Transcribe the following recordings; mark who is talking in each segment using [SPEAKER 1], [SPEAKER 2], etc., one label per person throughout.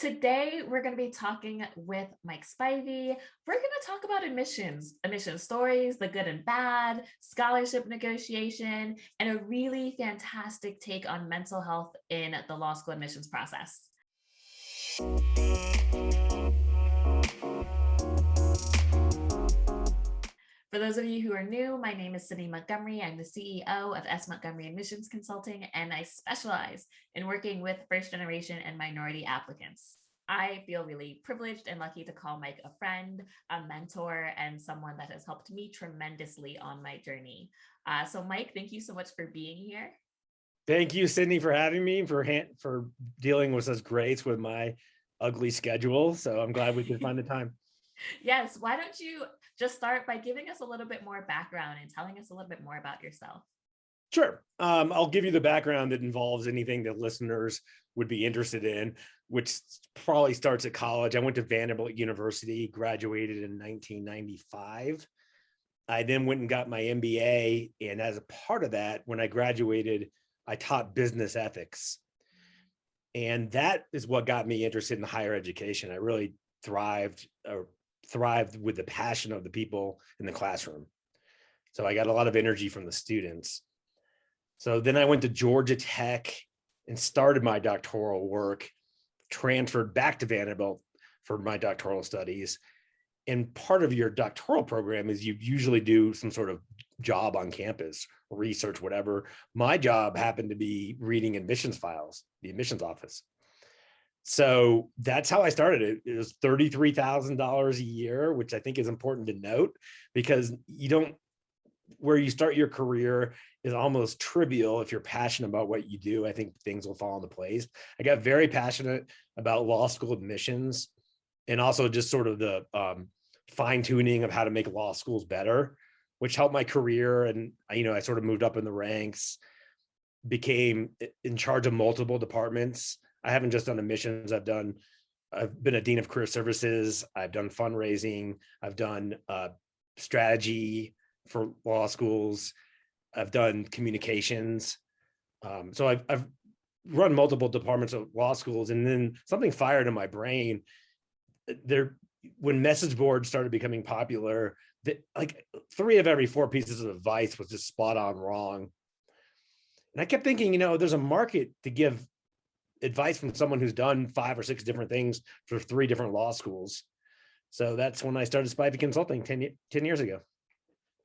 [SPEAKER 1] Today, we're going to be talking with Mike Spivey. We're going to talk about admission stories, the good and bad, scholarship negotiation, and a really fantastic take on mental health in the law school admissions process. For those of you who are new, my name is Sydney Montgomery. I'm the CEO of S. Montgomery Admissions Consulting, and I specialize in working with first-generation and minority applicants. I feel really privileged and lucky to call Mike a friend, a mentor, and someone that has helped me tremendously on my journey. So Mike, thank you so much for being here.
[SPEAKER 2] Thank you, Sydney, for having me, for dealing with such grace with my ugly schedule. So I'm glad we could find the time.
[SPEAKER 1] Yes. Why don't you just start by giving us a little bit more background and telling us a little bit more about yourself?
[SPEAKER 2] Sure. I'll give you the background that involves anything that listeners would be interested in, which probably starts at college. I went to Vanderbilt University, graduated in 1995. I then went and got my MBA. And as a part of that, when I graduated, I taught business ethics. And that is what got me interested in higher education. I really thrived with the passion of the people in the classroom. So I got a lot of energy from the students. So then I went to Georgia Tech and started my doctoral work, transferred back to Vanderbilt for my doctoral studies. And part of your doctoral program is you usually do some sort of job on campus, research, whatever. My job happened to be reading admissions files, the admissions office. So that's how I started it. It was $33,000 a year, which I think is important to note, because where you start your career is almost trivial. If you're passionate about what you do, I think things will fall into place. I got very passionate about law school admissions and also just sort of the fine tuning of how to make law schools better, which helped my career. And, I sort of moved up in the ranks, became in charge of multiple departments. I haven't just done admissions. I've been a dean of career services. I've done fundraising. I've done strategy for law schools. I've done communications. So I've run multiple departments of law schools, and then something fired in my brain. When message boards started becoming popular, like 3 of every 4 pieces of advice was just spot on wrong. And I kept thinking, there's a market to give advice from someone who's done 5 or 6 different things for 3 different law schools. So that's when I started Spivey Consulting 10 years ago.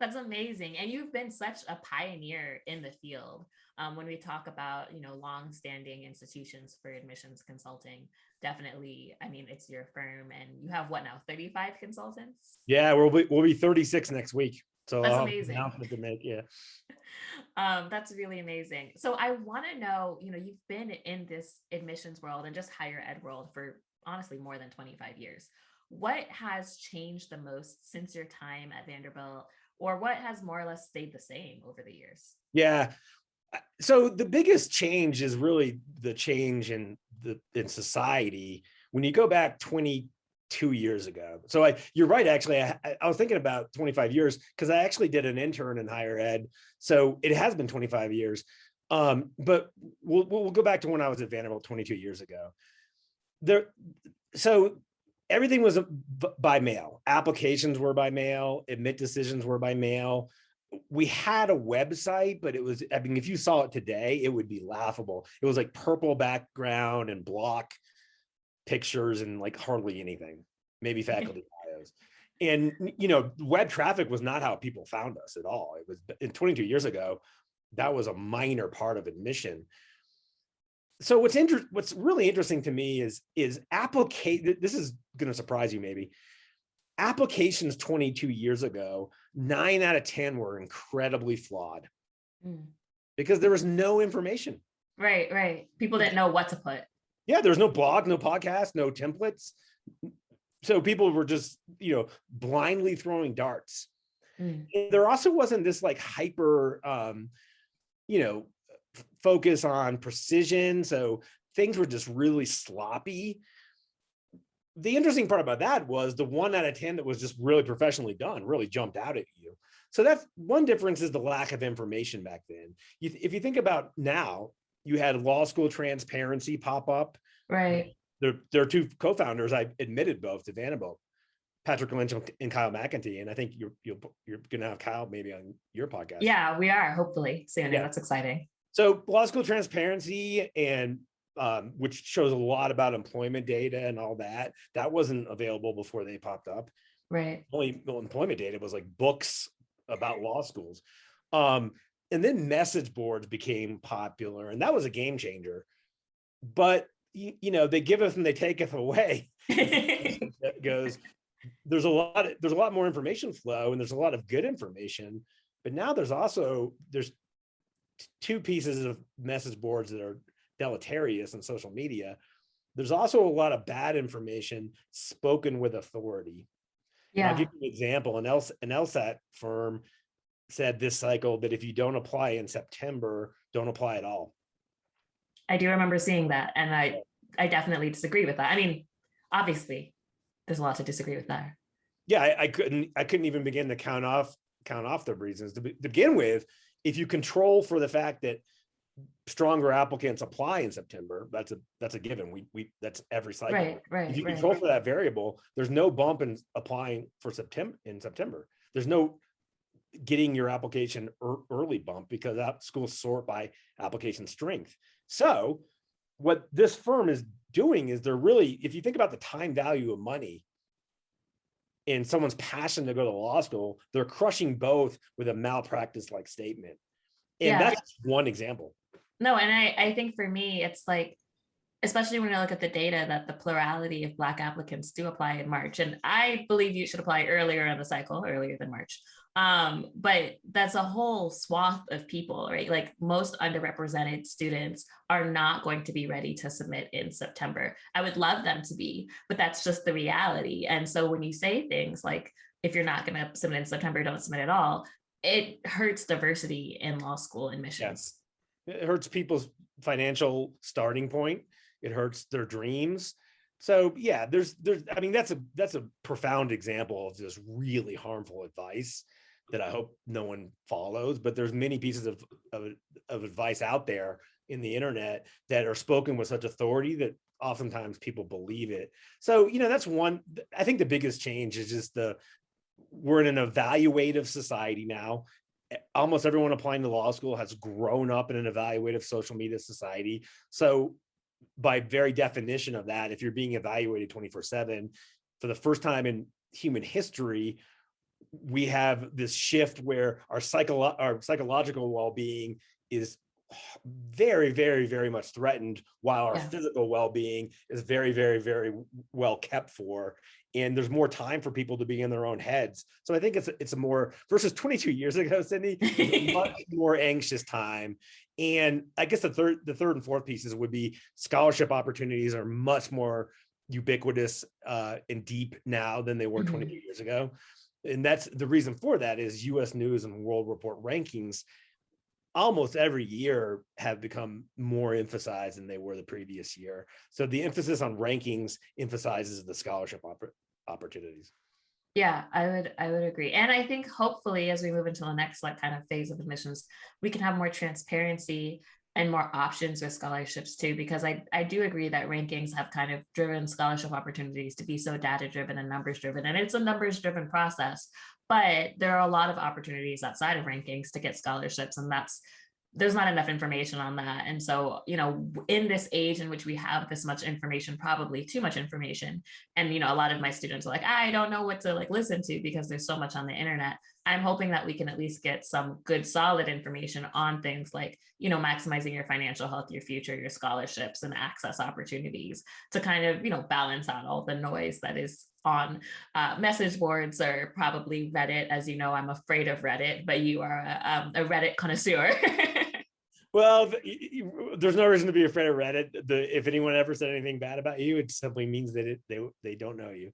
[SPEAKER 1] That's amazing. And you've been such a pioneer in the field. When we talk about, long-standing institutions for admissions consulting, definitely, it's your firm, and you have what now, 35 consultants?
[SPEAKER 2] Yeah, we'll be 36 next week. So
[SPEAKER 1] that's
[SPEAKER 2] I'll
[SPEAKER 1] amazing.
[SPEAKER 2] Have an announcement to make, yeah.
[SPEAKER 1] That's really amazing. So I want to know, you've been in this admissions world and just higher ed world for honestly more than 25 years. What has changed the most since your time at Vanderbilt, or what has more or less stayed the same over the years? Yeah.
[SPEAKER 2] So the biggest change is really the change in society. When you go back 22 years ago. So you're right, actually, I was thinking about 25 years because I actually did an intern in higher ed. So it has been 25 years. But we'll go back to when I was at Vanderbilt 22 years ago. So everything was by mail. Applications were by mail. Admit decisions were by mail. We had a website, but it was, if you saw it today, it would be laughable. It was like purple background and block pictures and like hardly anything, maybe faculty bios. And, web traffic was not how people found us at all. It was 22 years ago. That was a minor part of admission. So what's really interesting to me is this is going to surprise you maybe. Applications 22 years ago, 9 out of 10 were incredibly flawed because there was no information.
[SPEAKER 1] Right. People didn't know what to put.
[SPEAKER 2] Yeah, there's no blog, no podcast, no templates. So people were just, blindly throwing darts. There also wasn't this like hyper, focus on precision. So things were just really sloppy. The interesting part about that was the 1 out of 10 that was just really professionally done really jumped out at you. So that's one difference, is the lack of information back then. If you think about now, you had law school transparency pop up.
[SPEAKER 1] Right.
[SPEAKER 2] There are two co-founders. I admitted both to Vanderbilt, Patrick Lynch and Kyle McEntee, and I think you're going to have Kyle maybe on your podcast.
[SPEAKER 1] Yeah, we are hopefully soon,
[SPEAKER 2] Yeah.
[SPEAKER 1] and that's exciting.
[SPEAKER 2] So law school transparency and which shows a lot about employment data and all that. That wasn't available before they popped up.
[SPEAKER 1] Right.
[SPEAKER 2] Only employment data was like books about law schools. And then message boards became popular, and that was a game changer. But they giveth and they taketh away. That goes. There's a lot more information flow, and there's a lot of good information. But now there's two pieces of message boards that are deleterious in social media. There's also a lot of bad information spoken with authority.
[SPEAKER 1] Yeah.
[SPEAKER 2] I'll give you an example. An LSAT firm said this cycle that if you don't apply in September, don't apply at all.
[SPEAKER 1] I do remember seeing that, and I definitely disagree with that. I mean, obviously, there's a lot to disagree with that.
[SPEAKER 2] Yeah, I couldn't even begin to count off the reasons. To begin with, if you control for the fact that stronger applicants apply in September, that's a given. We that's every cycle.
[SPEAKER 1] Right.
[SPEAKER 2] If you control for that variable, there's no bump in applying for September. There's no getting your application early bump because that schools sort by application strength. So what this firm is doing is they're really, if you think about the time value of money and someone's passion to go to law school, they're crushing both with a malpractice like statement. And that's one example.
[SPEAKER 1] No, and I think for me, it's like, especially when I look at the data, that the plurality of Black applicants do apply in March. And I believe you should apply earlier in the cycle, earlier than March. But that's a whole swath of people, right? Like most underrepresented students are not going to be ready to submit in September. I would love them to be, but that's just the reality. And so when you say things like, if you're not going to submit in September, don't submit at all, it hurts diversity in law school admissions.
[SPEAKER 2] Yeah. It hurts people's financial starting point. It hurts their dreams. So yeah, I mean, that's a profound example of just really harmful advice that I hope no one follows. But there's many pieces of advice out there in the internet that are spoken with such authority that oftentimes people believe it. So, that's one. I think the biggest change is just we're in an evaluative society now. Almost everyone applying to law school has grown up in an evaluative social media society. So by very definition of that, if you're being evaluated 24/7 for the first time in human history, we have this shift where our psychological well-being is very, very, very much threatened, while our physical well-being is very, very, very well kept for. And there's more time for people to be in their own heads. So I think it's a more, versus 22 years ago, Cindy, a much more anxious time. And I guess the third and fourth pieces would be scholarship opportunities are much more ubiquitous and deep now than they were 22 years ago. And that's the reason for that is US News and World Report rankings almost every year have become more emphasized than they were the previous year. So the emphasis on rankings emphasizes the scholarship opportunities.
[SPEAKER 1] Yeah, I would agree. And I think hopefully as we move into the next kind of phase of admissions, we can have more transparency and more options with scholarships too, because I do agree that rankings have kind of driven scholarship opportunities to be so data driven and numbers driven. And it's a numbers driven process, but there are a lot of opportunities outside of rankings to get scholarships, and there's not enough information on that. And so, in this age in which we have this much information, probably too much information, and, a lot of my students are like, I don't know what to listen to because there's so much on the internet. I'm hoping that we can at least get some good, solid information on things like, maximizing your financial health, your future, your scholarships and access opportunities to kind of, balance out all the noise that is on message boards, or probably Reddit. As you know, I'm afraid of Reddit, but you are a Reddit connoisseur.
[SPEAKER 2] Well, there's no reason to be afraid of Reddit. If anyone ever said anything bad about you, it simply means that they don't know you.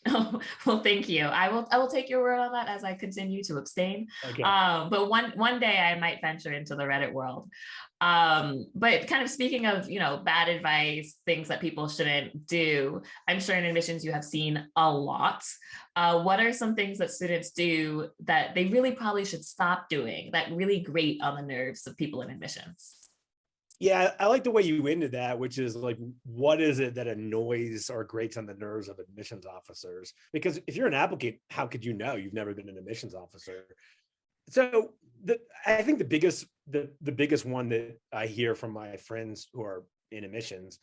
[SPEAKER 1] Oh, well, thank you. I will take your word on that as I continue to abstain.
[SPEAKER 2] Okay.
[SPEAKER 1] But one day I might venture into the Reddit world. But kind of speaking of, bad advice, things that people shouldn't do, I'm sure in admissions you have seen a lot. What are some things that students do that they really probably should stop doing that really grate on the nerves of people in admissions?
[SPEAKER 2] Yeah, I like the way you ended that, which is like, what is it that annoys or grates on the nerves of admissions officers? Because if you're an applicant, how could you know? You've never been an admissions officer. So I think the biggest one that I hear from my friends who are in admissions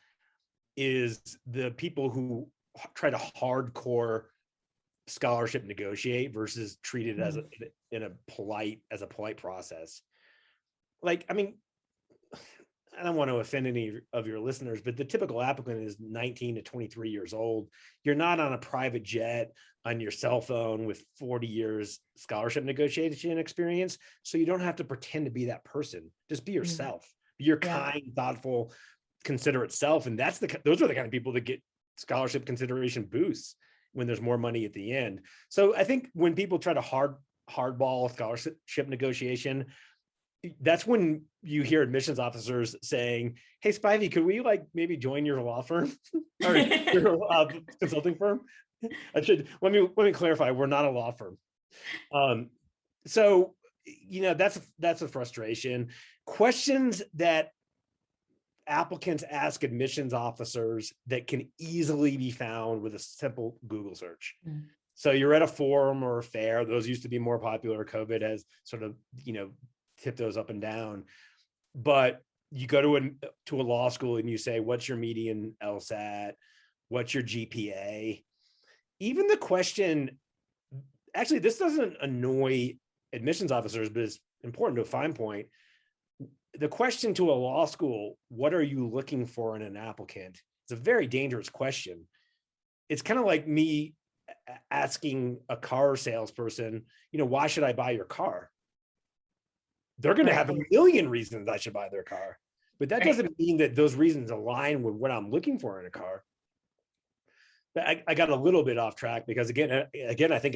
[SPEAKER 2] is the people who try to hardcore scholarship negotiate versus treat it as a polite process. Like, I mean, I don't want to offend any of your listeners, but the typical applicant is 19 to 23 years old. You're not on a private jet on your cell phone with 40 years scholarship negotiation experience. So you don't have to pretend to be that person. Just be yourself. Be your kind, thoughtful, considerate self. And those are the kind of people that get scholarship consideration boosts when there's more money at the end. So I think when people try to hardball scholarship negotiation, that's when you hear admissions officers saying, "Hey, Spivey, could we like maybe join your law firm or your consulting firm?" Let me clarify. We're not a law firm. So that's a frustration. Questions that applicants ask admissions officers that can easily be found with a simple Google search. So you're at a forum or a fair; those used to be more popular. COVID has sort of tip those up and down, but you go to a law school and you say, what's your median LSAT? What's your GPA? Even the question, actually, this doesn't annoy admissions officers, but it's important to a fine point. The question to a law school, what are you looking for in an applicant? It's a very dangerous question. It's kind of like me asking a car salesperson, why should I buy your car? They're going to have a million reasons I should buy their car, but that doesn't mean that those reasons align with what I'm looking for in a car. But I got a little bit off track because again, I think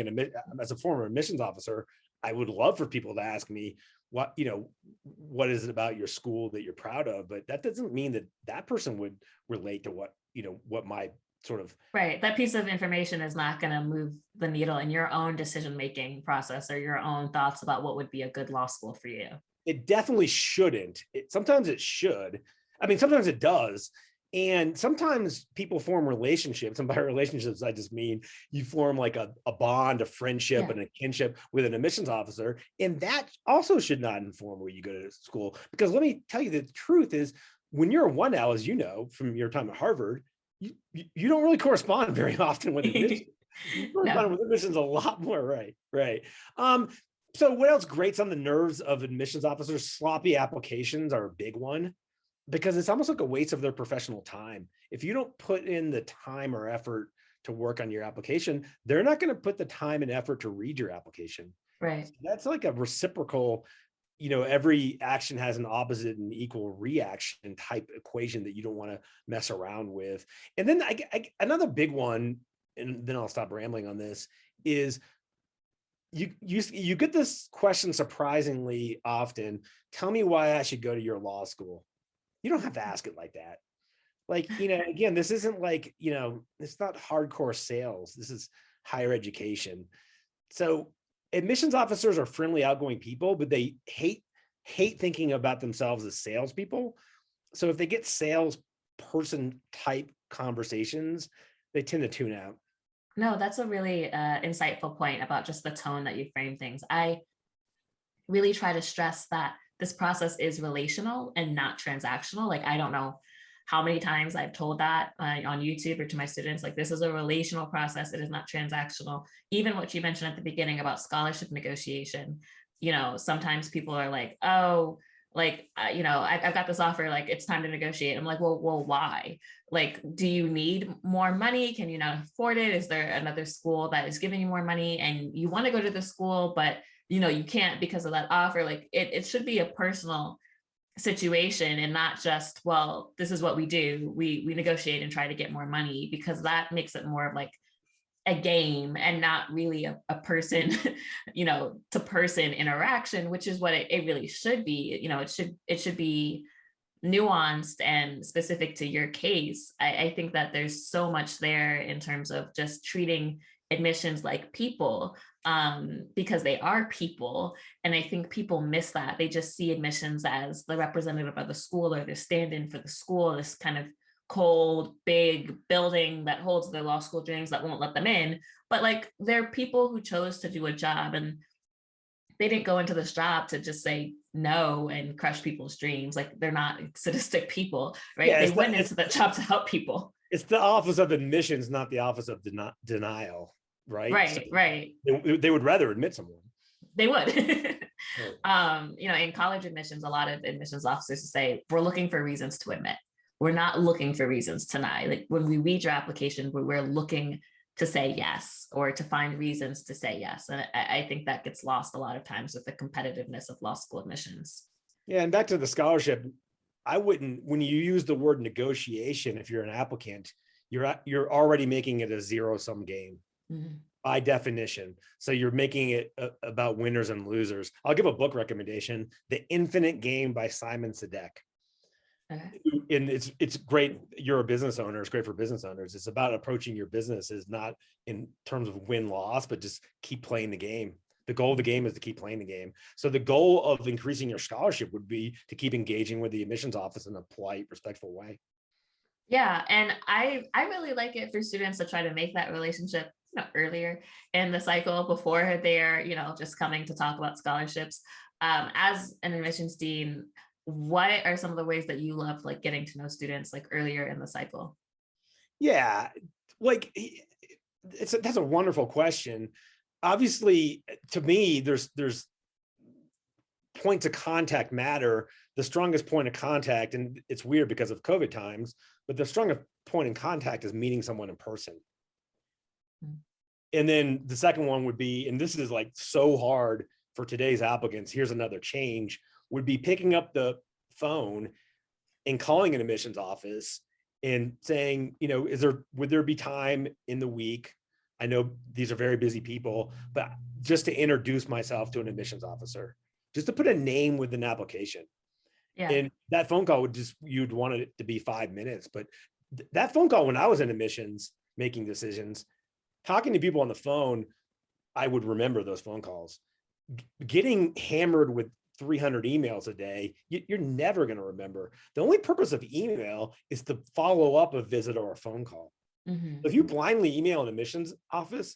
[SPEAKER 2] as a former admissions officer, I would love for people to ask me what is it about your school that you're proud of, but that doesn't mean that person would relate to what my sort of
[SPEAKER 1] that piece of information is not going to move the needle in your own decision-making process or your own thoughts about what would be a good law school for you.
[SPEAKER 2] It definitely shouldn't. Sometimes it should. I mean, sometimes it does. And sometimes people form relationships. And by relationships, I just mean you form like a bond, a friendship, and a kinship with an admissions officer. And that also should not inform where you go to school. Because let me tell you, the truth is, when you're a 1L, as you know from your time at Harvard, you don't really correspond very often with admissions. You correspond with admissions a lot more, right. So what else grates on the nerves of admissions officers? Sloppy applications are a big one, because it's almost like a waste of their professional time. If you don't put in the time or effort to work on your application, they're not going to put the time and effort to read your application.
[SPEAKER 1] Right.
[SPEAKER 2] So that's like a reciprocal, every action has an opposite and equal reaction type equation that you don't want to mess around with. And then another big one, and then I'll stop rambling on this, is you get this question surprisingly often. Tell me why I should go to your law school. You don't have to ask it like that. Like, again, this isn't like, it's not hardcore sales. This is higher education. So admissions officers are friendly, outgoing people, but they hate thinking about themselves as salespeople. So if they get salesperson type conversations, they tend to tune out.
[SPEAKER 1] No, that's a really insightful point about just the tone that you frame things. I really try to stress that this process is relational and not transactional. Like, I don't know how many times I've told that on YouTube or to my students, like, this is a relational process. It is not transactional. Even what you mentioned at the beginning about scholarship negotiation, sometimes people are like, oh, like, I've got this offer, like, it's time to negotiate. I'm like, well, why? Like, do you need more money? Can you not afford it? Is there another school that is giving you more money and you want to go to the school, but you can't because of that offer? Like, it should be a personal situation and not just, well, this is what we do. We negotiate and try to get more money, because that makes it more of like a game and not really a person, to person interaction, which is what it really should be. It should be nuanced and specific to your case. I think that there's so much there in terms of just treating admissions like people, because they are people. And I think people miss that. They just see admissions as the representative of the school or the stand-in for the school, this kind of cold, big building that holds their law school dreams that won't let them in. But like, they're people who chose to do a job, and they didn't go into this job to just say no and crush people's dreams. Like, they're not sadistic people, right?
[SPEAKER 2] Yeah,
[SPEAKER 1] They went into that job to help people.
[SPEAKER 2] it's the Office of Admissions, not the Office of Denial, right? So
[SPEAKER 1] Right.
[SPEAKER 2] they would rather admit someone.
[SPEAKER 1] They would. In college admissions, a lot of admissions officers say, we're looking for reasons to admit. We're not looking for reasons to deny. Like, when we read your application, we're looking to say yes, or to find reasons to say yes. And I think that gets lost a lot of times with the competitiveness of law school admissions.
[SPEAKER 2] Yeah, and back to the scholarship, I wouldn't, when you use the word negotiation, if you're an applicant, you're already making it a zero-sum game. Mm-hmm. By definition. So you're making it about winners and losers. I'll give a book recommendation, The Infinite Game by Simon Sinek. Okay. And it's great. You're a business owner. It's great for business owners. It's about approaching your business is not in terms of win-loss, but just keep playing the game. The goal of the game is to keep playing the game. So the goal of increasing your scholarship would be to keep engaging with the admissions office in a polite, respectful way.
[SPEAKER 1] Yeah, and I really like it for students to try to make that relationship earlier in the cycle, before they're just coming to talk about scholarships. As an admissions dean, what are some of the ways that you love like getting to know students like earlier in the cycle?
[SPEAKER 2] Yeah, like that's a wonderful question. Obviously, to me, there's points of contact matter. The strongest point of contact, and it's weird because of COVID times, but the strongest point in contact is meeting someone in person. And then the second one would be, and this is like so hard for today's applicants, here's another change, would be picking up the phone and calling an admissions office and saying, would there be time in the week? I know these are very busy people, but just to introduce myself to an admissions officer, just to put a name with an application. Yeah. And that phone call you'd want it to be 5 minutes, but that phone call, when I was in admissions making decisions, talking to people on the phone, I would remember those phone calls. Getting hammered with 300 emails a day, you're never going to remember. The only purpose of email is to follow up a visit or a phone call. Mm-hmm. If you blindly email an admissions office,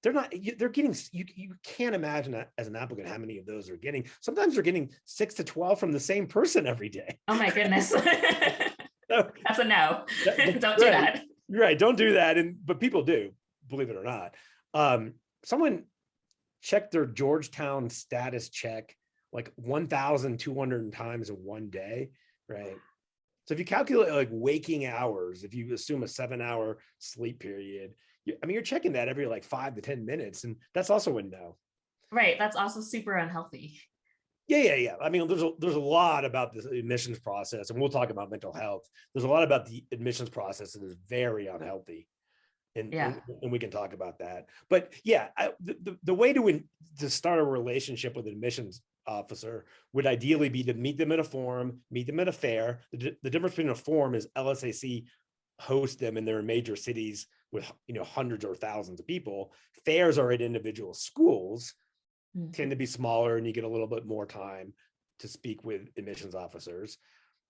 [SPEAKER 2] they're getting, you can't imagine that as an applicant how many of those they're getting. Sometimes they're getting 6 to 12 from the same person every day.
[SPEAKER 1] Oh my goodness. That's a no. Don't do that.
[SPEAKER 2] Right. Don't do that. But people do, believe it or not. Someone checked their Georgetown status check like 1,200 times in one day, right? So if you calculate like waking hours, if you assume a 7-hour sleep period, you're checking that every like 5 to 10 minutes, and that's also a no.
[SPEAKER 1] Right. That's also super unhealthy.
[SPEAKER 2] Yeah. I mean, there's a lot about this admissions process, and we'll talk about mental health. There's a lot about the admissions process that is very unhealthy. And we can talk about that. But yeah, the way to start a relationship with an admissions officer would ideally be to meet them at a forum, meet them at a fair. The difference between a forum is LSAC hosts them in their major cities with hundreds or thousands of people. Fairs are at individual schools, tend to be smaller, and you get a little bit more time to speak with admissions officers.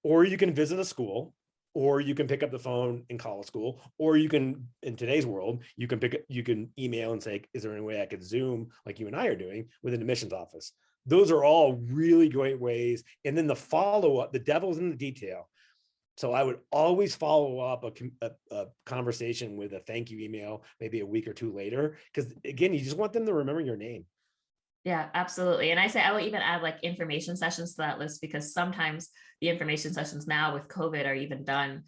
[SPEAKER 2] Or you can visit a school, or you can pick up the phone and call a school, or you can, in today's world, you can email and say, is there any way I could Zoom like you and I are doing with an admissions office? Those are all really great ways. And then the follow-up, the devil's in the detail. So I would always follow up a conversation with a thank you email, maybe a week or two later, because again, you just want them to remember your name.
[SPEAKER 1] Yeah, absolutely. And I will even add like information sessions to that list, because sometimes the information sessions now with COVID are even done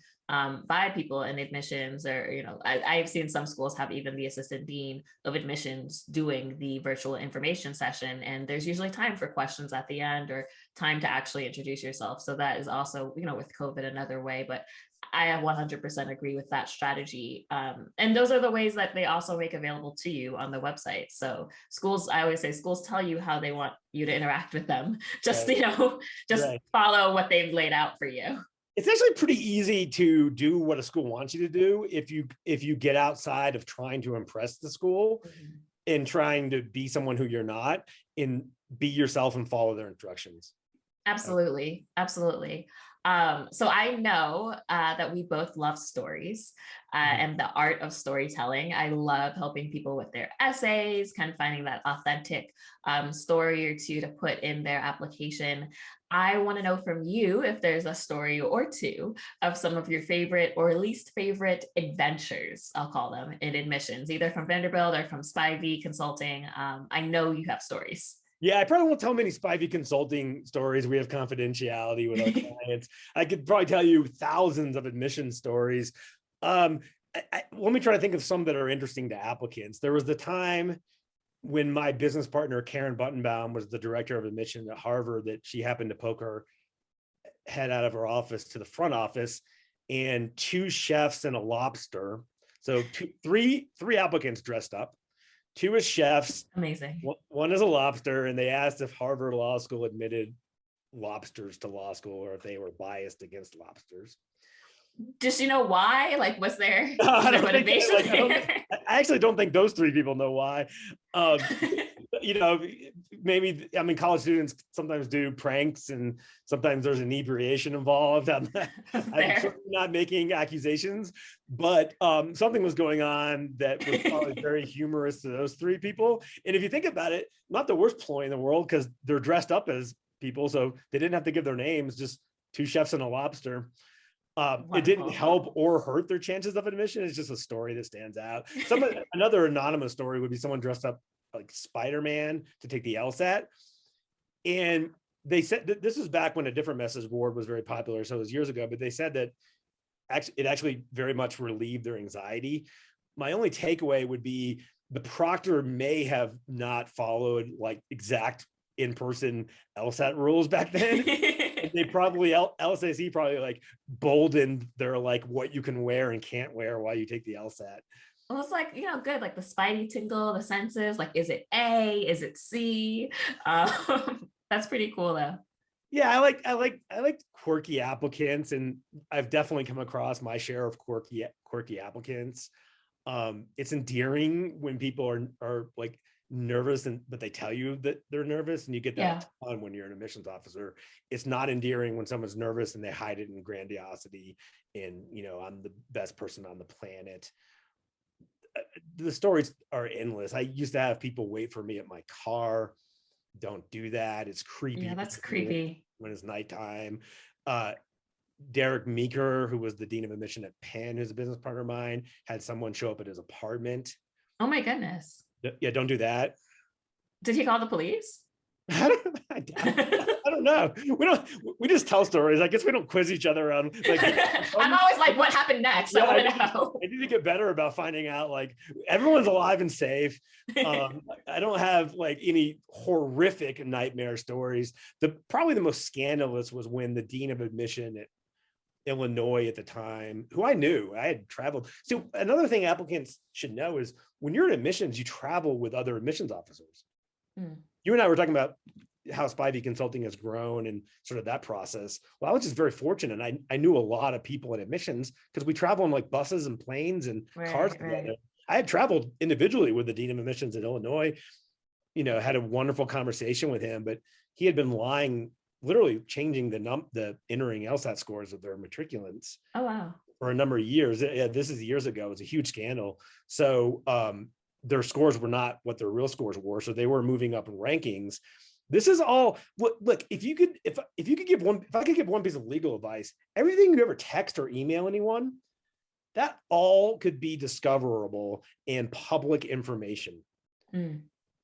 [SPEAKER 1] by people in admissions, or, I've seen some schools have even the assistant dean of admissions doing the virtual information session. And there's usually time for questions at the end, or time to actually introduce yourself. So that is also, with COVID, another way, but I 100% agree with that strategy. And those are the ways that they also make available to you on the website. So schools, I always say schools tell you how they want you to interact with them. Just,
[SPEAKER 2] right.
[SPEAKER 1] Follow what they've laid out for you.
[SPEAKER 2] It's actually pretty easy to do what a school wants you to do if you get outside of trying to impress the school and trying to be someone who you're not, and be yourself and follow their instructions.
[SPEAKER 1] Absolutely. Absolutely. So I know that we both love stories and the art of storytelling. I love helping people with their essays, kind of finding that authentic story or two to put in their application. I want to know from you if there's a story or two of some of your favorite or least favorite adventures, I'll call them, in admissions, either from Vanderbilt or from Spivey Consulting. I know you have stories.
[SPEAKER 2] Yeah, I probably won't tell many Spivey Consulting stories. We have confidentiality with our clients. I could probably tell you thousands of admission stories. Let me try to think of some that are interesting to applicants. There was the time when my business partner, Karen Buttenbaum, was the director of admission at Harvard, that she happened to poke her head out of her office to the front office, and two chefs and a lobster. So three applicants dressed up. Two as chefs.
[SPEAKER 1] Amazing.
[SPEAKER 2] One is a lobster, and they asked if Harvard Law School admitted lobsters to law school or if they were biased against lobsters.
[SPEAKER 1] Does she know why? Like, was there motivation?
[SPEAKER 2] I actually don't think those three people know why. Maybe, I mean, college students sometimes do pranks, and sometimes there's inebriation involved. I'm certainly not making accusations, but something was going on that was probably very humorous to those three people. And if you think about it, not the worst ploy in the world, because they're dressed up as people, so they didn't have to give their names, just two chefs and a lobster. It didn't help or hurt their chances of admission. It's just a story that stands out. Another anonymous story would be someone dressed up like Spider-Man to take the LSAT. And they said that this was back when a different message board was very popular. So it was years ago, but they said that it actually very much relieved their anxiety. My only takeaway would be the proctor may have not followed like exact in-person LSAT rules back then. They probably, LSAC probably like boldened their like what you can wear and can't wear while you take the LSAT.
[SPEAKER 1] Well, it's like, good, like the spidey tingle, the senses, like, is it A, is it C? That's pretty cool though.
[SPEAKER 2] Yeah, I like quirky applicants, and I've definitely come across my share of quirky applicants. It's endearing when people are like nervous, but they tell you that they're nervous, and you get that ton when you're an admissions officer. It's not endearing when someone's nervous and they hide it in grandiosity and I'm the best person on the planet. The stories are endless. I used to have people wait for me at my car. Don't do that. It's creepy.
[SPEAKER 1] Yeah, that's creepy
[SPEAKER 2] when it's nighttime. Derek Meeker, who was the dean of admission at Penn, who's a business partner of mine, had someone show up at his apartment.
[SPEAKER 1] Oh my goodness.
[SPEAKER 2] Yeah, don't do that.
[SPEAKER 1] Did he call the police?
[SPEAKER 2] I don't know. We just tell stories. I guess we don't quiz each other on like
[SPEAKER 1] I'm always like, what happened next? I want to know.
[SPEAKER 2] I need to get better about finding out like everyone's alive and safe. I don't have like any horrific nightmare stories. Probably the most scandalous was when the dean of admission at Illinois at the time, who I knew, I had traveled. So another thing applicants should know is when you're in admissions, you travel with other admissions officers. You and I were talking about how Spivey Consulting has grown and sort of that process. Well, I was just very fortunate. I knew a lot of people in admissions because we travel on like buses and planes and cars together. I had traveled individually with the dean of admissions in Illinois, had a wonderful conversation with him, but he had been lying, literally changing the entering LSAT scores of their matriculants.
[SPEAKER 1] Oh, wow.
[SPEAKER 2] For a number of years. Yeah, this is years ago. It was a huge scandal. So their scores were not what their real scores were. So they were moving up in rankings. This is all, look, if I could give one piece of legal advice, everything you ever text or email anyone, that all could be discoverable and public information.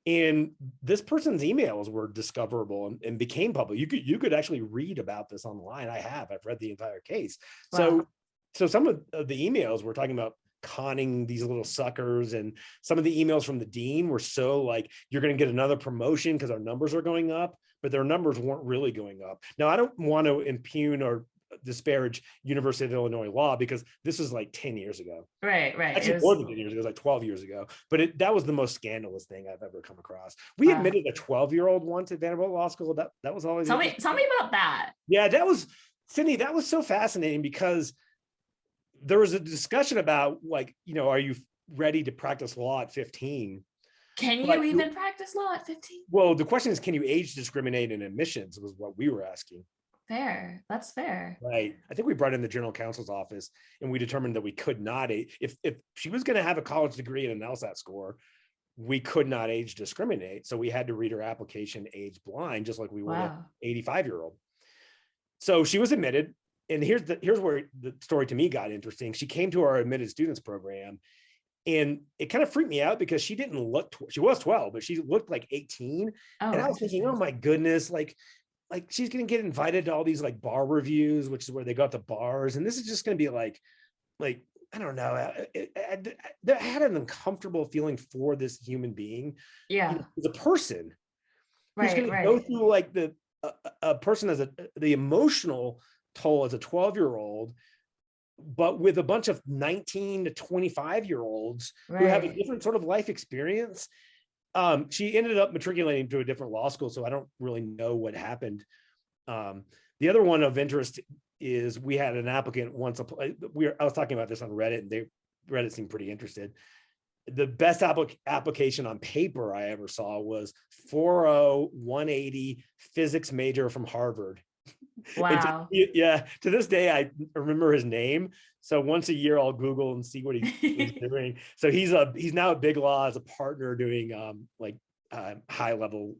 [SPEAKER 2] And this person's emails were discoverable and became public. You could actually read about this online. I've read the entire case. Wow. So some of the emails we're talking about conning these little suckers, and some of the emails from the dean were so like, you're going to get another promotion because our numbers are going up, but their numbers weren't really going up. Now, I don't want to impugn or disparage University of Illinois law because this is like 10 years ago.
[SPEAKER 1] Right.
[SPEAKER 2] Actually, more than 10 years ago, it was like 12 years ago. But that was the most scandalous thing I've ever come across. We admitted a 12-year-old once at Vanderbilt Law School. That was always
[SPEAKER 1] tell me about that.
[SPEAKER 2] Yeah, that was Sydney, that was so fascinating because there was a discussion about like, are you ready to practice law at 15?
[SPEAKER 1] Can
[SPEAKER 2] But
[SPEAKER 1] you even practice law at 15?
[SPEAKER 2] well, the question is, can you age discriminate in admissions was what we were asking.
[SPEAKER 1] Fair. That's fair.
[SPEAKER 2] Right. I think we brought in the general counsel's office and we determined that we could not, if she was going to have a college degree and an LSAT score, we could not age discriminate. So we had to read her application age blind, just like we would an
[SPEAKER 1] Wow.
[SPEAKER 2] 85-year-old. So she was admitted. And here's where the story to me got interesting. She came to our admitted students program, and it kind of freaked me out because she didn't look, she was 12, but she looked like 18.
[SPEAKER 1] Oh,
[SPEAKER 2] And I was thinking, oh my goodness, like she's going to get invited to all these like bar reviews, which is where they go out to bars. And this is just going to be like, I don't know. I had an uncomfortable feeling for this human being.
[SPEAKER 1] Yeah.
[SPEAKER 2] As a person who's
[SPEAKER 1] Right.
[SPEAKER 2] going to go through like a person as the emotional toll as a 12-year-old, but with a bunch of 19 to 25-year-olds who have a different sort of life experience. She ended up matriculating to a different law school, so I don't really know what happened. The other one of interest is we had an applicant once. I was talking about this on Reddit, and Reddit seemed pretty interested. The best application on paper I ever saw was 40180 physics major from Harvard.
[SPEAKER 1] Wow.
[SPEAKER 2] To this day, I remember his name. So once a year, I'll Google and see what he's doing. So he's now at Big Law as a partner doing high level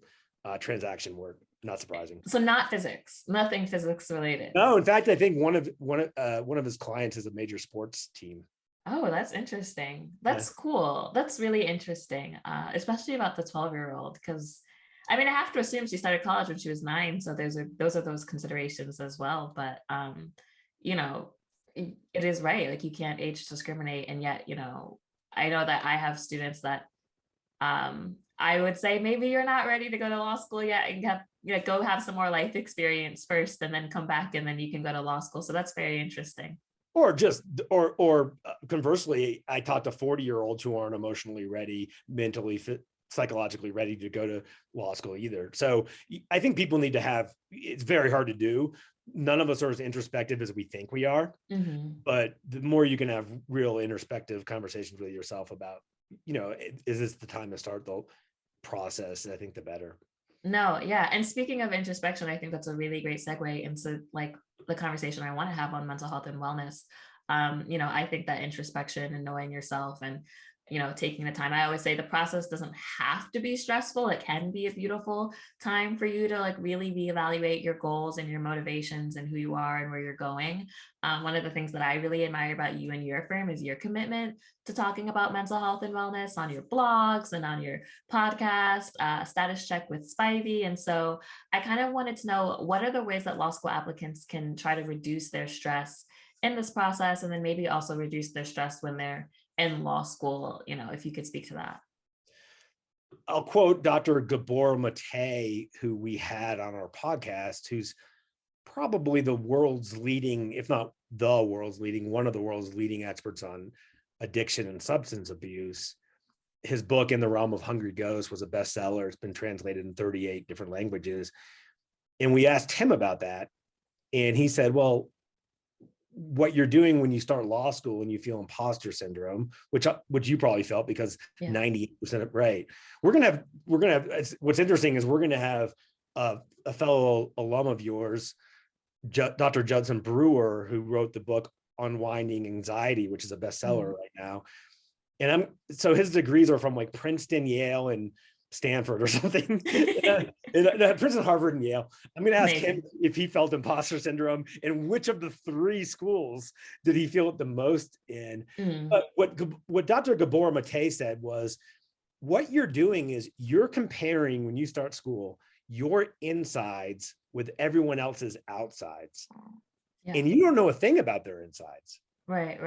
[SPEAKER 2] transaction work. Not surprising.
[SPEAKER 1] So not physics, nothing physics related.
[SPEAKER 2] No, in fact, I think one of his clients is a major sports team.
[SPEAKER 1] Oh, that's interesting. That's cool. That's really interesting, especially about the 12-year-old, because I mean, I have to assume she started college when she was 9. So those are those considerations as well. But, it is right. Like you can't age discriminate. And yet, I know that I have students that I would say, maybe you're not ready to go to law school yet and go have some more life experience first and then come back and then you can go to law school. So that's very interesting.
[SPEAKER 2] Or conversely, I talk to 40-year-olds who aren't emotionally ready, mentally fit, psychologically ready to go to law school either. So I think people need to have, it's very hard to do. None of us are as introspective as we think we are, but the more you can have real introspective conversations with yourself about, is this the time to start the process? I think the better.
[SPEAKER 1] No, yeah. And speaking of introspection, I think that's a really great segue into like the conversation I want to have on mental health and wellness. I think that introspection and knowing yourself and taking the time. I always say the process doesn't have to be stressful. It can be a beautiful time for you to like really reevaluate your goals and your motivations and who you are and where you're going. One of the things that I really admire about you and your firm is your commitment to talking about mental health and wellness on your blogs and on your podcast, Status Check with Spivey. And so I kind of wanted to know, what are the ways that law school applicants can try to reduce their stress in this process, and then maybe also reduce their stress when they're in law school, if you could speak to that.
[SPEAKER 2] I'll quote Dr. Gabor Mate, who we had on our podcast, who's probably the world's leading, if not the world's leading, one of the world's leading experts on addiction and substance abuse. His book, In the Realm of Hungry Ghosts, was a bestseller. It's been translated in 38 different languages. And we asked him about that. And he said, well, what you're doing when you start law school and you feel imposter syndrome, which you probably felt because 98% of right. We're gonna have. What's interesting is we're gonna have a fellow alum of yours, Dr. Judson Brewer, who wrote the book Unwinding Anxiety, which is a bestseller right now. And so his degrees are from like Princeton, Yale, and Stanford or something. Princeton, Harvard, and Yale. I'm going to ask him if he felt imposter syndrome and which of the 3 schools did he feel it the most in. But what Dr. Gabor Mate said was, what you're doing is you're comparing, when you start school, your insides with everyone else's outsides. And you don't know a thing about their insides.
[SPEAKER 1] Right.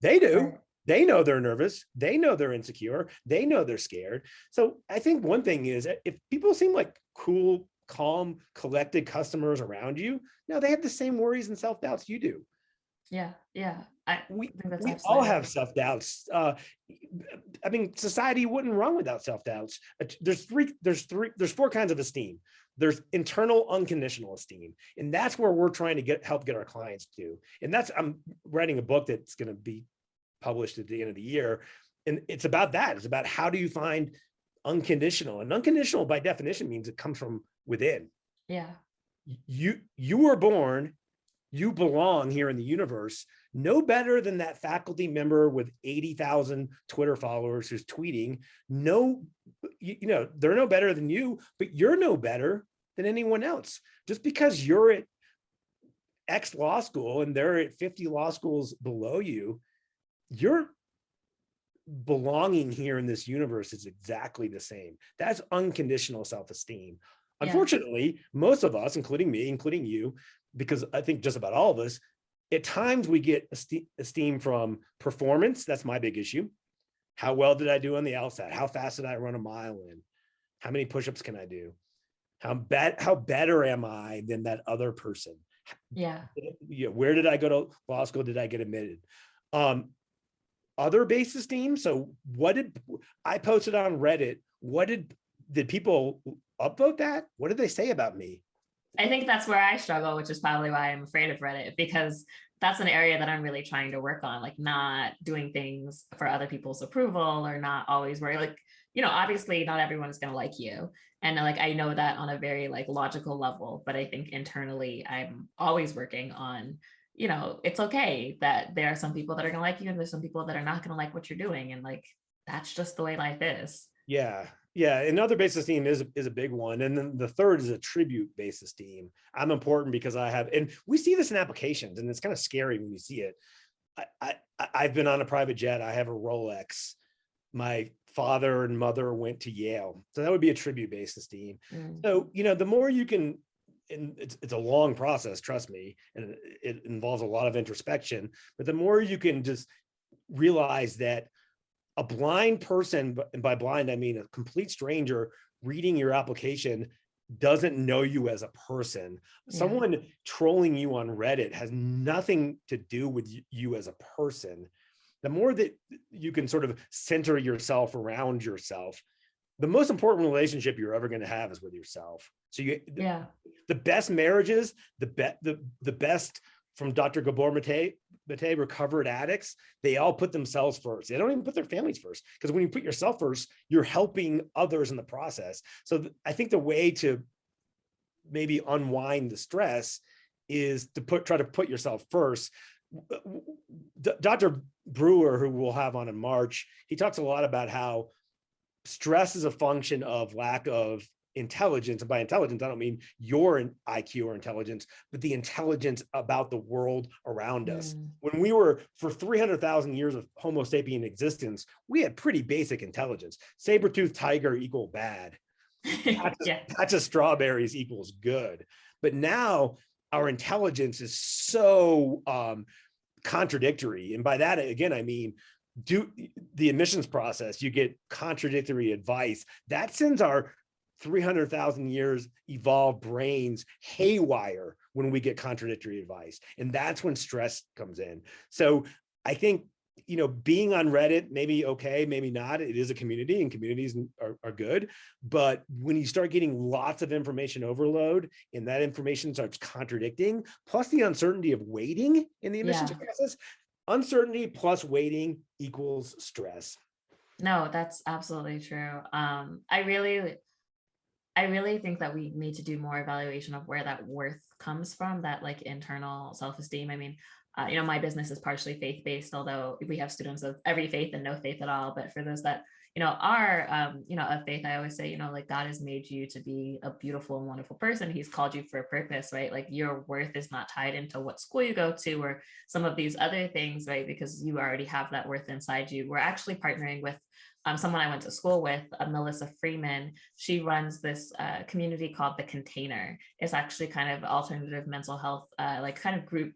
[SPEAKER 2] They do. Right. They know they're nervous. They know they're insecure. They know they're scared. So I think one thing is, if people seem like cool, calm, collected customers around you, no, they have the same worries and self-doubts you do.
[SPEAKER 1] Yeah.
[SPEAKER 2] We
[SPEAKER 1] think that's
[SPEAKER 2] all
[SPEAKER 1] absolutely
[SPEAKER 2] have
[SPEAKER 1] right.
[SPEAKER 2] self-doubts. I mean, society wouldn't run without self-doubts. There's four kinds of esteem. There's internal unconditional esteem, and that's where we're trying to help get our clients to. And that's, I'm writing a book that's going to be published at the end of the year, and it's about that. It's about how do you find unconditional, and unconditional by definition means it comes from within.
[SPEAKER 1] Yeah.
[SPEAKER 2] You were born, you belong here in the universe, no better than that faculty member with 80,000 Twitter followers who's tweeting. No, they're no better than you, but you're no better than anyone else. Just because you're at X law school and they're at 50 law schools below you, your belonging here in this universe is exactly the same. That's unconditional self-esteem.
[SPEAKER 1] Yeah.
[SPEAKER 2] Unfortunately, most of us, including me, including you, because I think just about all of us, at times we get esteem from performance. That's my big issue. How well did I do on the LSAT? How fast did I run a mile in? How many push-ups can I do? How better am I than that other person?
[SPEAKER 1] Yeah.
[SPEAKER 2] Where did I go to law school? Did I get admitted? Other base esteem. So what did I posted on Reddit? What did people upvote that? What did they say about me?
[SPEAKER 1] I think that's where I struggle, which is probably why I'm afraid of Reddit, because that's an area that I'm really trying to work on, like not doing things for other people's approval, or not always worry, like, obviously not everyone is going to like you. And like, I know that on a very like logical level, but I think internally I'm always working on, it's okay that there are some people that are going to like you and there's some people that are not going to like what you're doing. And like, that's just the way life is.
[SPEAKER 2] Yeah. Yeah. Another base esteem is a big one. And then the third is a tribute based esteem. I'm important because I have, and we see this in applications, and it's kind of scary when you see it. I've been on a private jet. I have a Rolex. My father and mother went to Yale. So that would be a tribute based esteem. So, the more you can, and it's a long process, trust me, and it involves a lot of introspection, but the more you can just realize that a blind person, and by blind, I mean a complete stranger reading your application, doesn't know you as a person. Yeah. Someone trolling you on Reddit has nothing to do with you as a person. The more that you can sort of center yourself around yourself, the most important relationship you're ever going to have is with yourself. So the best marriages, the best, from Dr. Gabor Mate, recovered addicts, they all put themselves first. They don't even put their families first, because when you put yourself first, you're helping others in the process. So I think the way to maybe unwind the stress is to try to put yourself first. Dr. Brewer, who we'll have on in March, he talks a lot about how stress is a function of lack of intelligence. And by intelligence, I don't mean your IQ or intelligence, but the intelligence about the world around us. When we were, for 300,000 years of Homo sapien existence, we had pretty basic intelligence. Saber-toothed tiger equal bad. Patch of strawberries equals good. But now our intelligence is so contradictory. And by that, again, I mean, the admissions process, you get contradictory advice. That sends our 300,000 years evolved brains haywire when we get contradictory advice. And that's when stress comes in. So I think, being on Reddit, maybe okay, maybe not. It is a community, and communities are good. But when you start getting lots of information overload, and that information starts contradicting, plus the uncertainty of waiting in the admissions process, uncertainty plus waiting equals stress.
[SPEAKER 1] No, that's absolutely true. I really think that we need to do more evaluation of where that worth comes from, that like internal self-esteem. I mean, my business is partially faith-based, although we have students of every faith and no faith at all. But for those that, are, of faith, I always say, like God has made you to be a beautiful and wonderful person. He's called you for a purpose, right? Like your worth is not tied into what school you go to or some of these other things, right? Because you already have that worth inside you. We're actually partnering with someone I went to school with, Melissa Freeman. She runs this community called The Container. It's actually kind of alternative mental health, like kind of group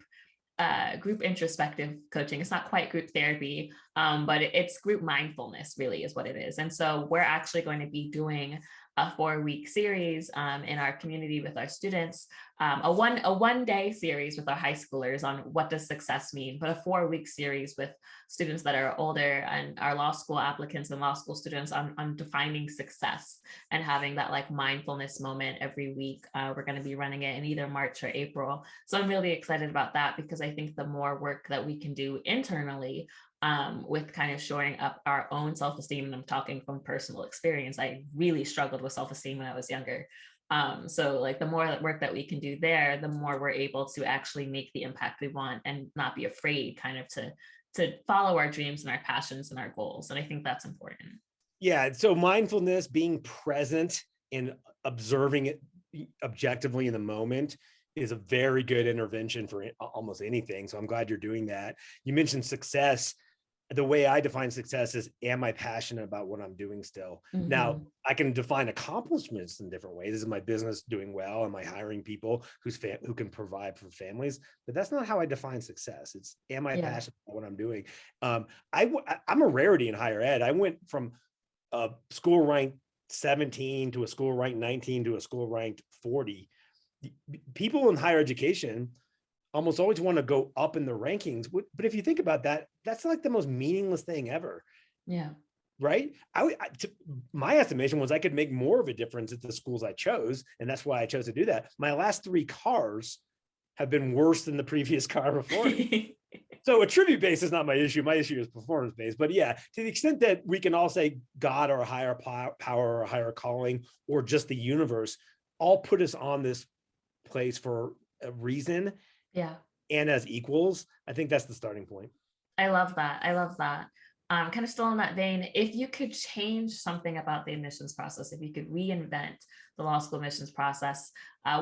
[SPEAKER 1] introspective coaching. It's not quite group therapy, but it's group mindfulness really is what it is. And so we're actually going to be doing a 4-week series in our community with our students, a one day series with our high schoolers on what does success mean, but a 4-week series with students that are older and our law school applicants and law school students on defining success and having that like mindfulness moment every week. We're going to be running it in either March or April. So I'm really excited about that, because I think the more work that we can do internally with kind of shoring up our own self-esteem, and I'm talking from personal experience, I really struggled with self-esteem when I was younger. So like the more work that we can do there, the more we're able to actually make the impact we want and not be afraid kind of to follow our dreams and our passions and our goals. And I think that's important.
[SPEAKER 2] Yeah. So mindfulness, being present and observing it objectively in the moment, is a very good intervention for almost anything. So I'm glad you're doing that. You mentioned success. The way I define success is, am I passionate about what I'm doing still?
[SPEAKER 1] Mm-hmm.
[SPEAKER 2] Now, I can define accomplishments in different ways. Is my business doing well? Am I hiring people who can provide for families? But that's not how I define success. It's, am I passionate about what I'm doing? I'm a rarity in higher ed. I went from a school ranked 17 to a school ranked 19 to a school ranked 40. People in higher education almost always want to go up in the rankings. But if you think about that, that's like the most meaningless thing ever.
[SPEAKER 1] Yeah.
[SPEAKER 2] Right. My estimation was I could make more of a difference at the schools I chose. And that's why I chose to do that. My last 3 cars have been worse than the previous car before. So attribute based is not my issue. My issue is performance based. But yeah, to the extent that we can all say God or a higher power or a higher calling or just the universe all put us on this place for a reason.
[SPEAKER 1] Yeah.
[SPEAKER 2] And as equals, I think that's the starting point.
[SPEAKER 1] I love that. I love that. Kind of still in that vein, if you could change something about the admissions process, if you could reinvent the law school admissions process,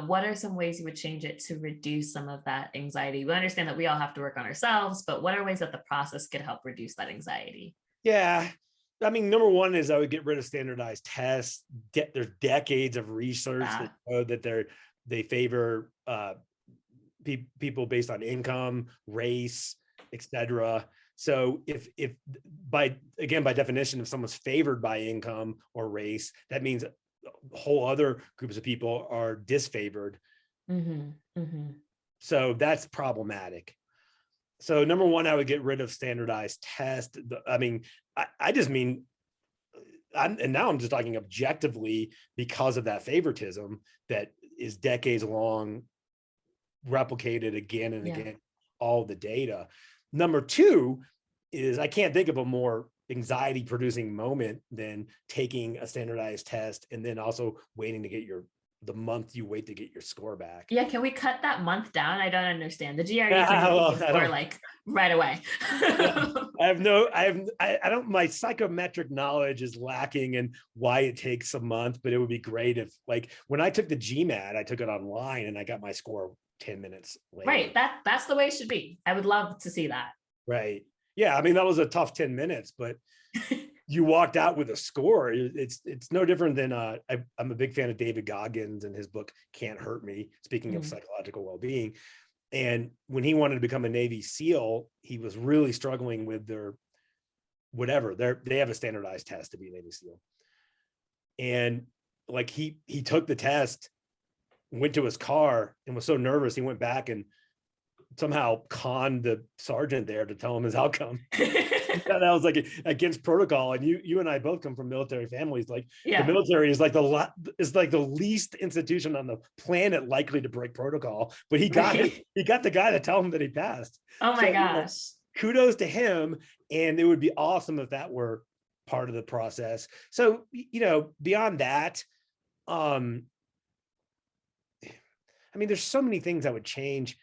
[SPEAKER 1] what are some ways you would change it to reduce some of that anxiety? We understand that we all have to work on ourselves, but what are ways that the process could help reduce that anxiety?
[SPEAKER 2] Yeah. I mean, number one is I would get rid of standardized tests. There's decades of research that show that they favor people based on income, race, etc. So if by definition, if someone's favored by income or race, that means whole other groups of people are disfavored.
[SPEAKER 1] Mm-hmm. Mm-hmm.
[SPEAKER 2] So that's problematic. So number one, I would get rid of standardized tests. I mean, I just mean, and now I'm just talking objectively because of that favoritism that is decades long, replicated again and again, all the data. Number two is I can't think of a more anxiety producing moment than taking a standardized test and then also waiting to get the month you wait to get your score back.
[SPEAKER 1] Yeah, can we cut that month down? I don't understand. The GRE can be for like right away.
[SPEAKER 2] My psychometric knowledge is lacking in why it takes a month, but it would be great if, like, when I took the GMAT, I took it online and I got my score 10 minutes later.
[SPEAKER 1] Right. That's the way it should be. I would love to see that.
[SPEAKER 2] Right. Yeah. I mean, that was a tough 10 minutes, but you walked out with a score. It's no different than I'm a big fan of David Goggins and his book Can't Hurt Me, speaking of psychological well-being. And when he wanted to become a Navy SEAL, he was really struggling with they have a standardized test to be a Navy SEAL. And like he took the test, went to his car and was so nervous, he went back and somehow conned the sergeant there to tell him his outcome. That was like against protocol. And you and I both come from military families. Like the military is like the least institution on the planet likely to break protocol. But he got the guy to tell him that he passed.
[SPEAKER 1] Oh my gosh.
[SPEAKER 2] Kudos to him. And it would be awesome if that were part of the process. So, beyond that, I mean, there's so many things I would change.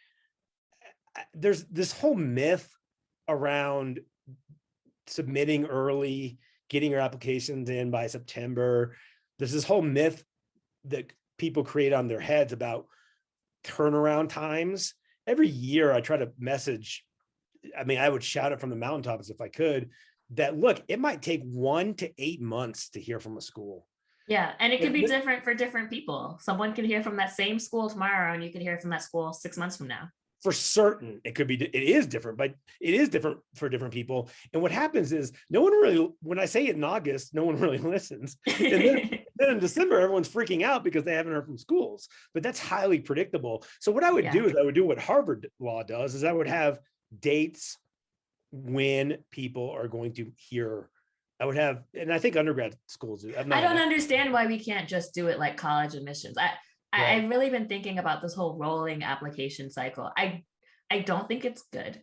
[SPEAKER 2] There's this whole myth around submitting early, getting your applications in by September. There's this whole myth that people create on their heads about turnaround times. Every year I try to message, I mean, I would shout it from the mountaintops if I could, that look, it might take 1 to 8 months to hear from a school.
[SPEAKER 1] Yeah. And it could be different for different people. Someone could hear from that same school tomorrow and you could hear from that school 6 months from now.
[SPEAKER 2] for certain it could be, it is different, but it is different for different people. And what happens is no one really, when I say it in August, no one really listens. And then in December, everyone's freaking out because they haven't heard from schools, but that's highly predictable. So what I would do is I would do what Harvard law does, is I would have dates when people are going to hear. I would have, and I think undergrad schools do.
[SPEAKER 1] I don't understand why we can't just do it like college admissions. I've really been thinking about this whole rolling application cycle. I don't think it's good.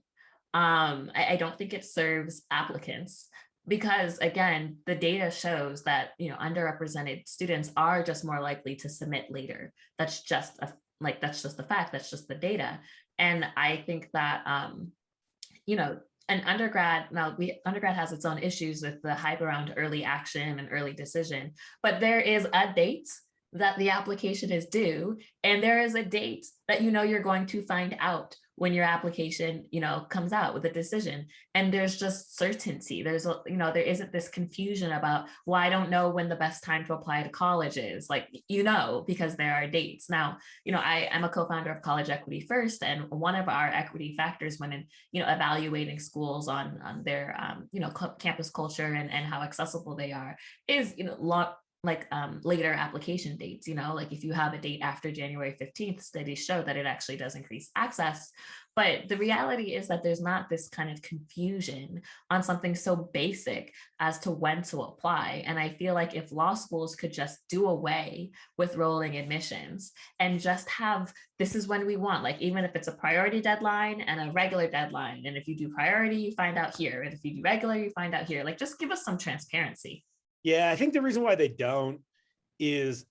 [SPEAKER 1] I don't think it serves applicants, because again, the data shows that, you know, underrepresented students are just more likely to submit later. That's just that's just the fact. That's just the data. And I think that you know, an undergrad, undergrad has its own issues with the hype around early action and early decision, but there is a date that the application is due, and there is a date that, you know, you're going to find out when your application, you know, comes out with a decision. And there's just certainty. There's, you know, there isn't this confusion about, well, I don't know when the best time to apply to college is. Like, you know, because there are dates. Now, you know, I'm a co-founder of College Equity First, and one of our equity factors when in, you know, evaluating schools on their, you know, campus culture and how accessible they are is, you know, later application dates. You know, like if you have a date after January 15th, studies show that it actually does increase access. But the reality is that there's not this kind of confusion on something so basic as to when to apply. And I feel like if law schools could just do away with rolling admissions and just have, this is when we want, like, even if it's a priority deadline and a regular deadline, and if you do priority, you find out here, and if you do regular, you find out here, like, just give us some transparency.
[SPEAKER 2] Yeah, I think the reason why they don't is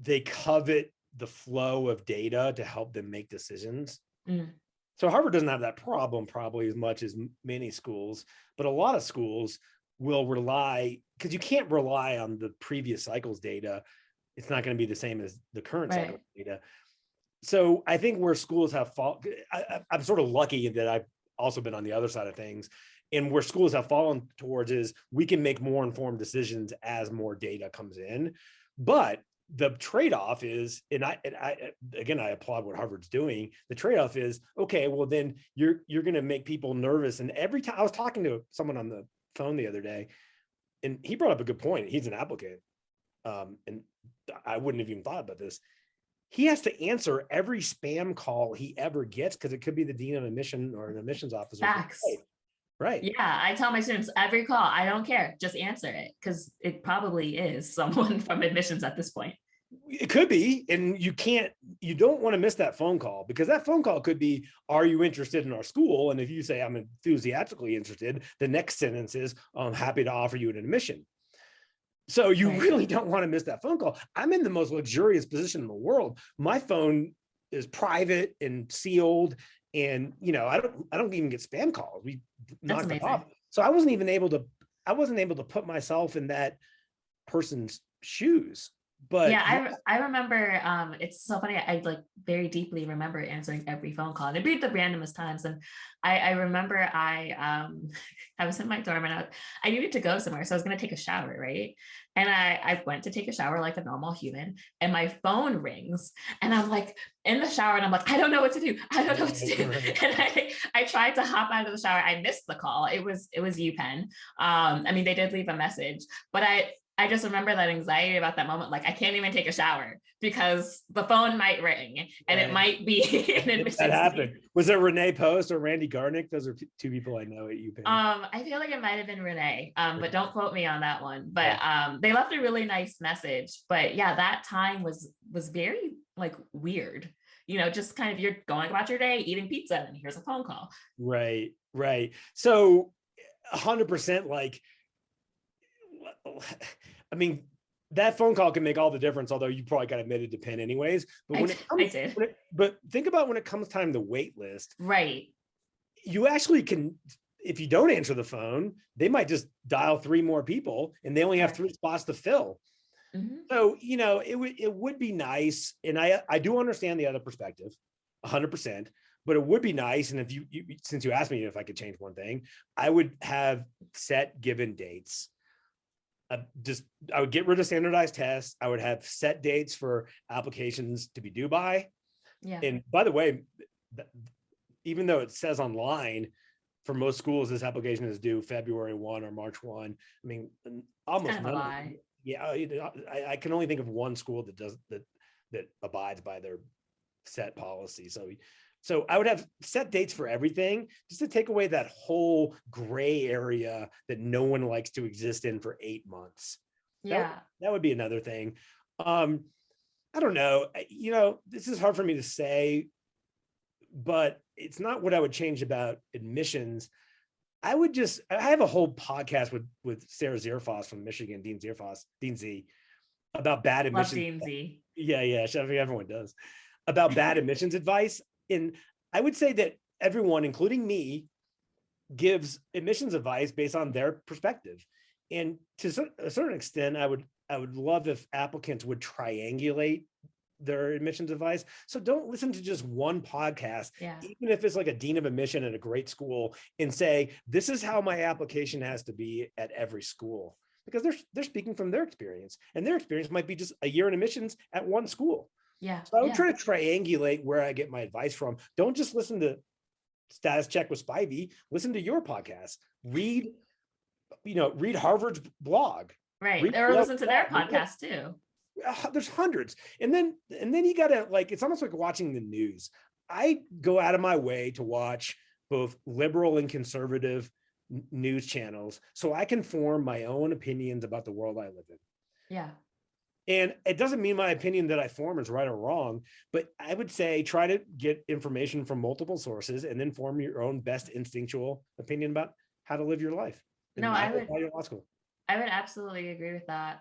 [SPEAKER 2] they covet the flow of data to help them make decisions. So Harvard doesn't have that problem probably as much as many schools, but a lot of schools will rely, because you can't rely on the previous cycle's data. It's not going to be the same as the current cycle data. So I think where schools have I'm sort of lucky that I've also been on the other side of things. And where schools have fallen towards is we can make more informed decisions as more data comes in. But the trade-off is, and I applaud what Harvard's doing. The trade-off is, okay, well then you're going to make people nervous. And every time I was talking to someone on the phone the other day, and he brought up a good point. He's an applicant, and I wouldn't have even thought about this. He has to answer every spam call he ever gets because it could be the dean of admission or an admissions officer.
[SPEAKER 1] Facts.
[SPEAKER 2] Right.
[SPEAKER 1] Yeah, I tell my students every call, I don't care, just answer it, because it probably is someone from admissions at this point.
[SPEAKER 2] It could be, and you don't want to miss that phone call, because that phone call could be, are you interested in our school? And if you say I'm enthusiastically interested, the next sentence is, I'm happy to offer you an admission. So you really don't want to miss that phone call. I'm in the most luxurious position in the world. My phone is private and sealed. And, you know, I don't even get spam calls. We knocked it off. So I wasn't able to put myself in that person's shoes. But
[SPEAKER 1] yeah, I remember, it's so funny. I like very deeply remember answering every phone call, and it'd be the randomest times. And I remember I was in my dorm, and I needed to go somewhere. So I was going to take a shower. Right. And I went to take a shower like a normal human, and my phone rings, and I'm like in the shower, and I'm like, I don't know what to do. I don't know what to do. And I tried to hop out of the shower. I missed the call. It was UPenn. I mean, they did leave a message, but I just remember that anxiety about that moment. Like, I can't even take a shower because the phone might ring and it might be an admissions.
[SPEAKER 2] That happened. Was it Renee Post or Randy Garnick? Those are two people I know at UPenn.
[SPEAKER 1] I feel like it might have been Renee, but don't quote me on that one. But they left a really nice message. But yeah, that time was very like weird. You know, just kind of, you're going about your day, eating pizza, and here's a phone call.
[SPEAKER 2] Right. So 100% like, I mean, that phone call can make all the difference, although you probably got admitted to Penn anyways. But but think about when it comes time to wait list.
[SPEAKER 1] Right.
[SPEAKER 2] You actually can, if you don't answer the phone, they might just dial 3 more people and they only have 3 spots to fill. So, you know, it would be nice. And I do understand the other perspective 100%, but it would be nice. And if you since you asked me if I could change one thing, I would have set given dates. I would get rid of standardized tests. I would have set dates for applications to be due by.
[SPEAKER 1] Yeah.
[SPEAKER 2] And by the way, even though it says online, for most schools, this application is due February 1 or March 1. I mean, almost
[SPEAKER 1] kind of a
[SPEAKER 2] none of
[SPEAKER 1] lie.
[SPEAKER 2] them. Yeah, I can only think of one school that does that abides by their set policy. So I would have set dates for everything, just to take away that whole gray area that no one likes to exist in for 8 months.
[SPEAKER 1] Yeah.
[SPEAKER 2] That would be another thing. I don't know. This is hard for me to say, but it's not what I would change about admissions. I have a whole podcast with Sarah Zierfoss from Michigan, Dean Z, about bad
[SPEAKER 1] Love
[SPEAKER 2] admissions.
[SPEAKER 1] Dean Z.
[SPEAKER 2] Yeah, I think everyone does, about bad admissions advice. And I would say that everyone, including me, gives admissions advice based on their perspective. And to a certain extent, I would love if applicants would triangulate their admissions advice. So don't listen to just one podcast, even if it's like a dean of admission at a great school, and say, this is how my application has to be at every school, because they're speaking from their experience, and their experience might be just a year in admissions at one school.
[SPEAKER 1] Yeah.
[SPEAKER 2] So I would try to triangulate where I get my advice from. Don't just listen to Status Check with Spivey. Listen to your podcast. Read Harvard's blog.
[SPEAKER 1] Right. Or listen to their podcast too.
[SPEAKER 2] There's hundreds. And then you gotta, it's almost like watching the news. I go out of my way to watch both liberal and conservative news channels so I can form my own opinions about the world I live in.
[SPEAKER 1] Yeah.
[SPEAKER 2] And it doesn't mean my opinion that I form is right or wrong, but I would say try to get information from multiple sources and then form your own best instinctual opinion about how to live your life.
[SPEAKER 1] No, I would
[SPEAKER 2] absolutely
[SPEAKER 1] agree with that.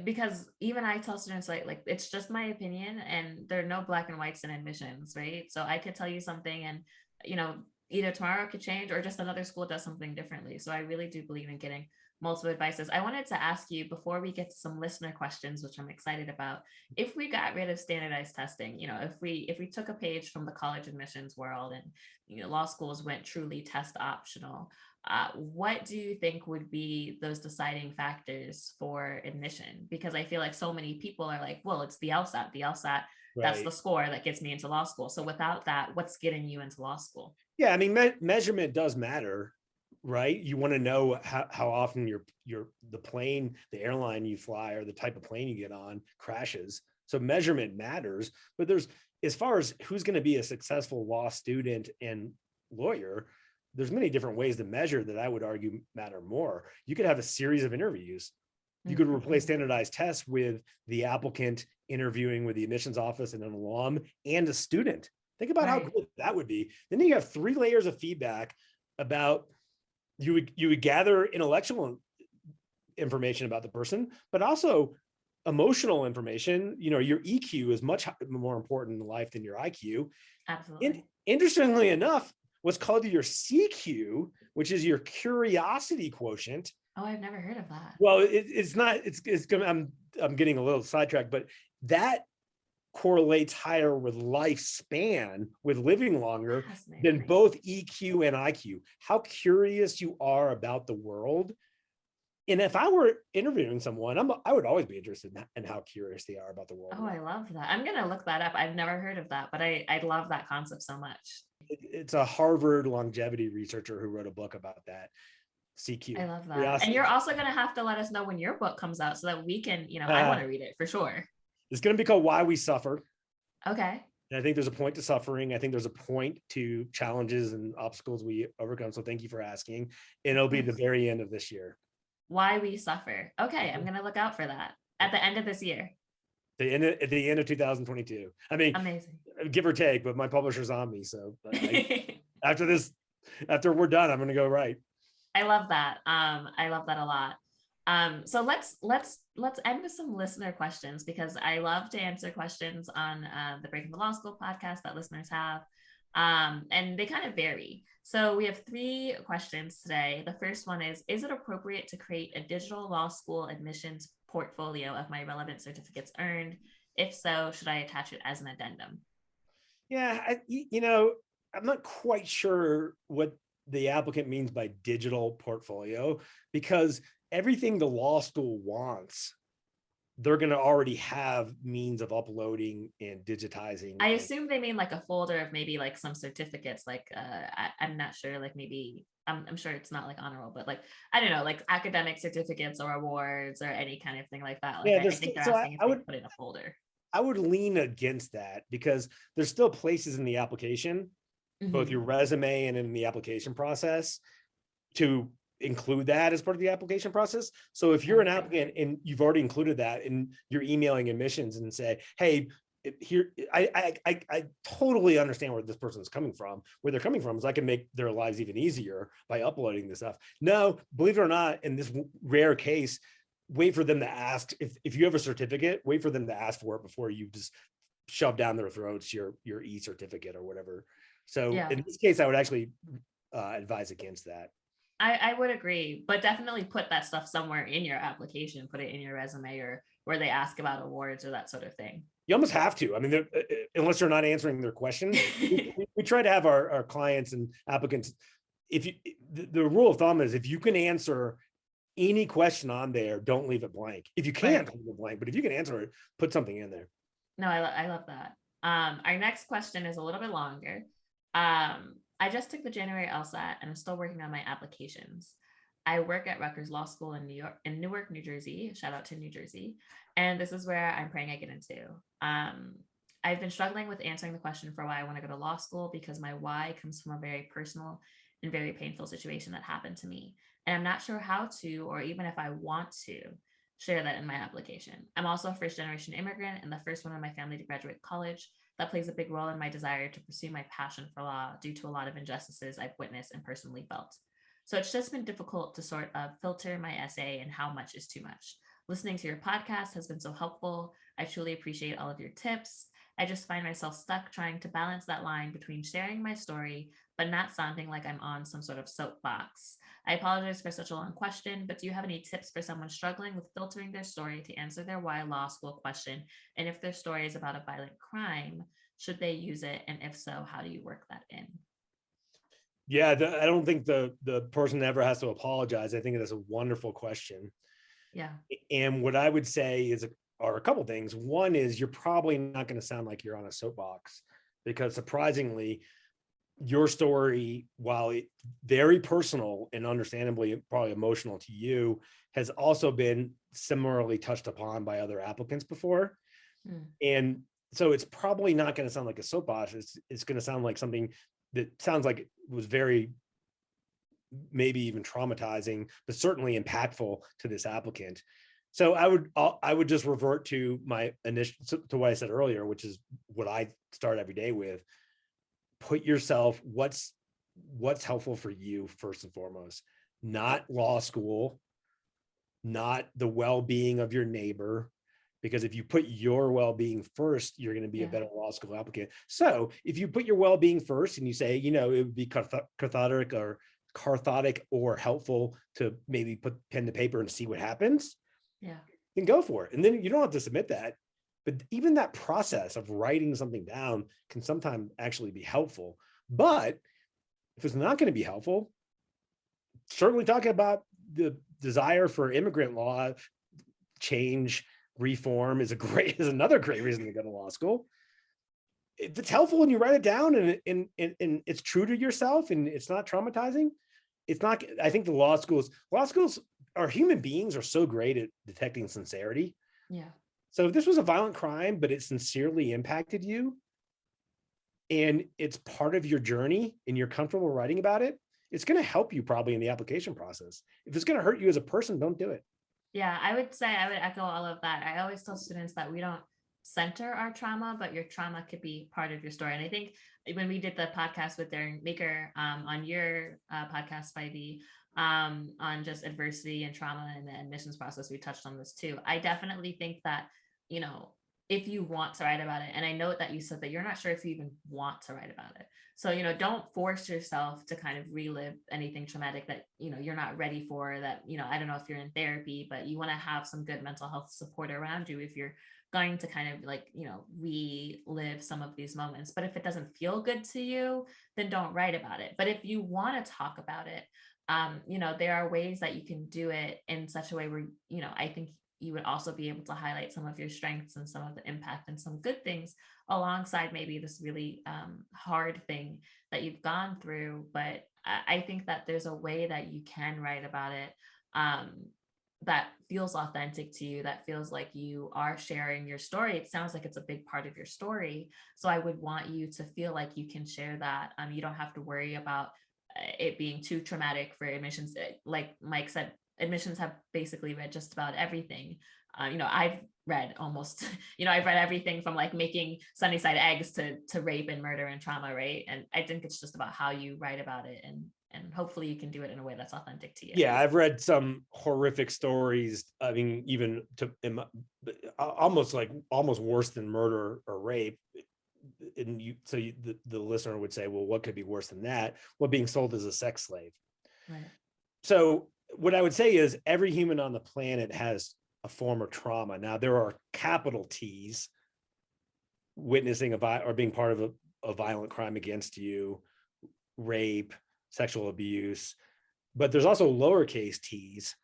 [SPEAKER 1] Because even I tell students like it's just my opinion, and there are no black and whites in admissions, right? So I could tell you something, and either tomorrow could change, or just another school does something differently. So I really do believe in getting multiple advices. I wanted to ask you, before we get to some listener questions, which I'm excited about, if we got rid of standardized testing, if we took a page from the college admissions world and law schools went truly test optional, what do you think would be those deciding factors for admission? Because I feel like so many people are like, well, it's the LSAT. Right. That's the score that gets me into law school. So without that, what's getting you into law school?
[SPEAKER 2] Yeah, I mean, measurement does matter, right? You want to know how often the airline you fly, or the type of plane you get on crashes. So measurement matters, but as far as who's going to be a successful law student and lawyer, there's many different ways to measure that I would argue matter more. You could have a series of interviews. You could replace standardized tests with the applicant interviewing with the admissions office and an alum and a student. Think about how good that would be. Then you have 3 layers of feedback about, you would gather intellectual information about the person, but also emotional information. Your EQ is much more important in life than your IQ.
[SPEAKER 1] Absolutely.
[SPEAKER 2] And interestingly enough, what's called your CQ, which is your curiosity quotient.
[SPEAKER 1] Oh, I've never heard of that.
[SPEAKER 2] Well, it's not. I'm getting a little sidetracked, but that correlates higher with lifespan, with living longer, than both EQ and IQ. How curious you are about the world. And if I were interviewing someone, I would always be interested in how curious they are about the world.
[SPEAKER 1] Oh, I love that. I'm going to look that up. I've never heard of that, but I love that concept so much.
[SPEAKER 2] It's a Harvard longevity researcher who wrote a book about that. CQ.
[SPEAKER 1] I love that. Curiosity. And you're also going to have to let us know when your book comes out so that we can, I want to read it for sure.
[SPEAKER 2] It's going to be called Why We Suffer.
[SPEAKER 1] Okay.
[SPEAKER 2] And I think there's a point to suffering. I think there's a point to challenges and obstacles we overcome. So thank you for asking. And it'll be the very end of this year.
[SPEAKER 1] Why We Suffer. Okay, I'm going to look out for that at the end of this year.
[SPEAKER 2] At the end of 2022. I mean,
[SPEAKER 1] amazing.
[SPEAKER 2] Give or take, but my publisher's on me. So after we're done, I'm going to go write.
[SPEAKER 1] I love that. I love that a lot. So let's end with some listener questions, because I love to answer questions on the Breaking the Law School podcast that listeners have. And they kind of vary. So we have 3 questions today. The first one is it appropriate to create a digital law school admissions portfolio of my relevant certificates earned? If so, should I attach it as an addendum?
[SPEAKER 2] Yeah, I'm not quite sure what the applicant means by digital portfolio, because everything the law school wants they're going to already have means of uploading and digitizing.
[SPEAKER 1] I assume they mean like a folder of maybe like some certificates, like I'm not sure, like maybe I'm sure it's not like honor roll, but like I don't know, like academic certificates or awards or any kind of thing like that. Like
[SPEAKER 2] Yeah,
[SPEAKER 1] I think they're
[SPEAKER 2] so
[SPEAKER 1] asking if they put in a folder.
[SPEAKER 2] I would lean against that because there's still places in the application, both your resume and in the application process, to include that as part of the application process. So if you're an applicant and you've already included that and you're emailing admissions and say, hey, here, I totally understand where this person is coming from. Where they're coming from is I can make their lives even easier by uploading this stuff. No, believe it or not, in this rare case, wait for them to ask. If you have a certificate, wait for them to ask for it before you just shove down their throats your e-certificate or whatever. So in this case, I would actually advise against that.
[SPEAKER 1] I would agree, but definitely put that stuff somewhere in your application, put it in your resume or where they ask about awards or that sort of thing.
[SPEAKER 2] You almost have to. I mean, unless you're not answering their questions. we try to have our clients and applicants, if you, the rule of thumb is if you can answer any question on there, don't leave it blank. If you can't leave it blank, but if you can answer it, put something in there.
[SPEAKER 1] No, I love that. Our next question is a little bit longer. I just took the January LSAT and I'm still working on my applications. I work at Rutgers Law School in Newark, New Jersey. Shout out to New Jersey. And this is where I'm praying I get into. I've been struggling with answering the question for why I want to go to law school because my why comes from a very personal and very painful situation that happened to me. And I'm not sure how to, or even if I want to, share that in my application. I'm also a first generation immigrant and the first one in my family to graduate college. That plays a big role in my desire to pursue my passion for law due to a lot of injustices I've witnessed and personally felt. So it's just been difficult to sort of filter my essay and how much is too much. Listening to your podcast has been so helpful. I truly appreciate all of your tips. I just find myself stuck trying to balance that line between sharing my story, but not sounding like I'm on some sort of soapbox. I apologize for such a long question, but do you have any tips for someone struggling with filtering their story to answer their why law school question? And if their story is about a violent crime, should they use it? And if so, how do you work that in?
[SPEAKER 2] Yeah, I don't think the person ever has to apologize. I think that's a wonderful question.
[SPEAKER 1] Yeah.
[SPEAKER 2] And what I would say are a couple things. One is you're probably not going to sound like you're on a soapbox because surprisingly, your story, while very personal and understandably probably emotional to you, has also been similarly touched upon by other applicants before. And so it's probably not going to sound like a soapbox. It's going to sound like something that sounds like it was very, maybe even traumatizing, but certainly impactful to this applicant. So I would just revert to my to what I said earlier, which is what I start every day with. Put yourself, what's helpful for you first and foremost, not law school, not the well-being of your neighbor, because if you put your well-being first, you're going to be a better law school applicant. So if you put your well-being first and you say, it would be cathartic or helpful to maybe put pen to paper and see what happens, then go for it. And then you don't have to submit that. But even that process of writing something down can sometimes actually be helpful. But if it's not going to be helpful, certainly talking about the desire for immigrant law change, reform is another great reason to go to law school. If it's helpful and you write it down and it's true to yourself and it's not traumatizing, it's not. I think the law schools are human beings are so great at detecting sincerity.
[SPEAKER 1] Yeah.
[SPEAKER 2] So if this was a violent crime, but it sincerely impacted you and it's part of your journey and you're comfortable writing about it, it's going to help you probably in the application process. If it's going to hurt you as a person, don't do it.
[SPEAKER 1] Yeah, I would echo all of that. I always tell students that we don't center our trauma, but your trauma could be part of your story. And I think when we did the podcast with Darren Baker on your podcast, Spivey, on just adversity and trauma in the admissions process, we touched on this too. I definitely think that, if you want to write about it, and I know that you said that you're not sure if you even want to write about it. So, don't force yourself to kind of relive anything traumatic that, you're not ready for, that, I don't know if you're in therapy, but you want to have some good mental health support around you if you're going to kind of relive some of these moments. But if it doesn't feel good to you, then don't write about it. But if you want to talk about it, there are ways that you can do it in such a way where, I think you would also be able to highlight some of your strengths and some of the impact and some good things alongside maybe this really hard thing that you've gone through. But I think that there's a way that you can write about it that feels authentic to you, that feels like you are sharing your story. It sounds like it's a big part of your story. So I would want you to feel like you can share that. You don't have to worry about it being too traumatic for admissions. Like Mike said, admissions have basically read just about everything. I've read almost, I've read everything from like making sunny side eggs to rape and murder and trauma, right? And I think it's just about how you write about it, and hopefully you can do it in a way that's authentic to you.
[SPEAKER 2] Yeah, I've read some horrific stories. I mean, even almost worse than murder or rape. And the listener would say, well, what could be worse than that? Well, being sold as a sex slave.
[SPEAKER 1] Right.
[SPEAKER 2] So what I would say is every human on the planet has a form of trauma. Now, there are capital T's, witnessing or being part of a violent crime against you, rape, sexual abuse, but there's also lowercase t's.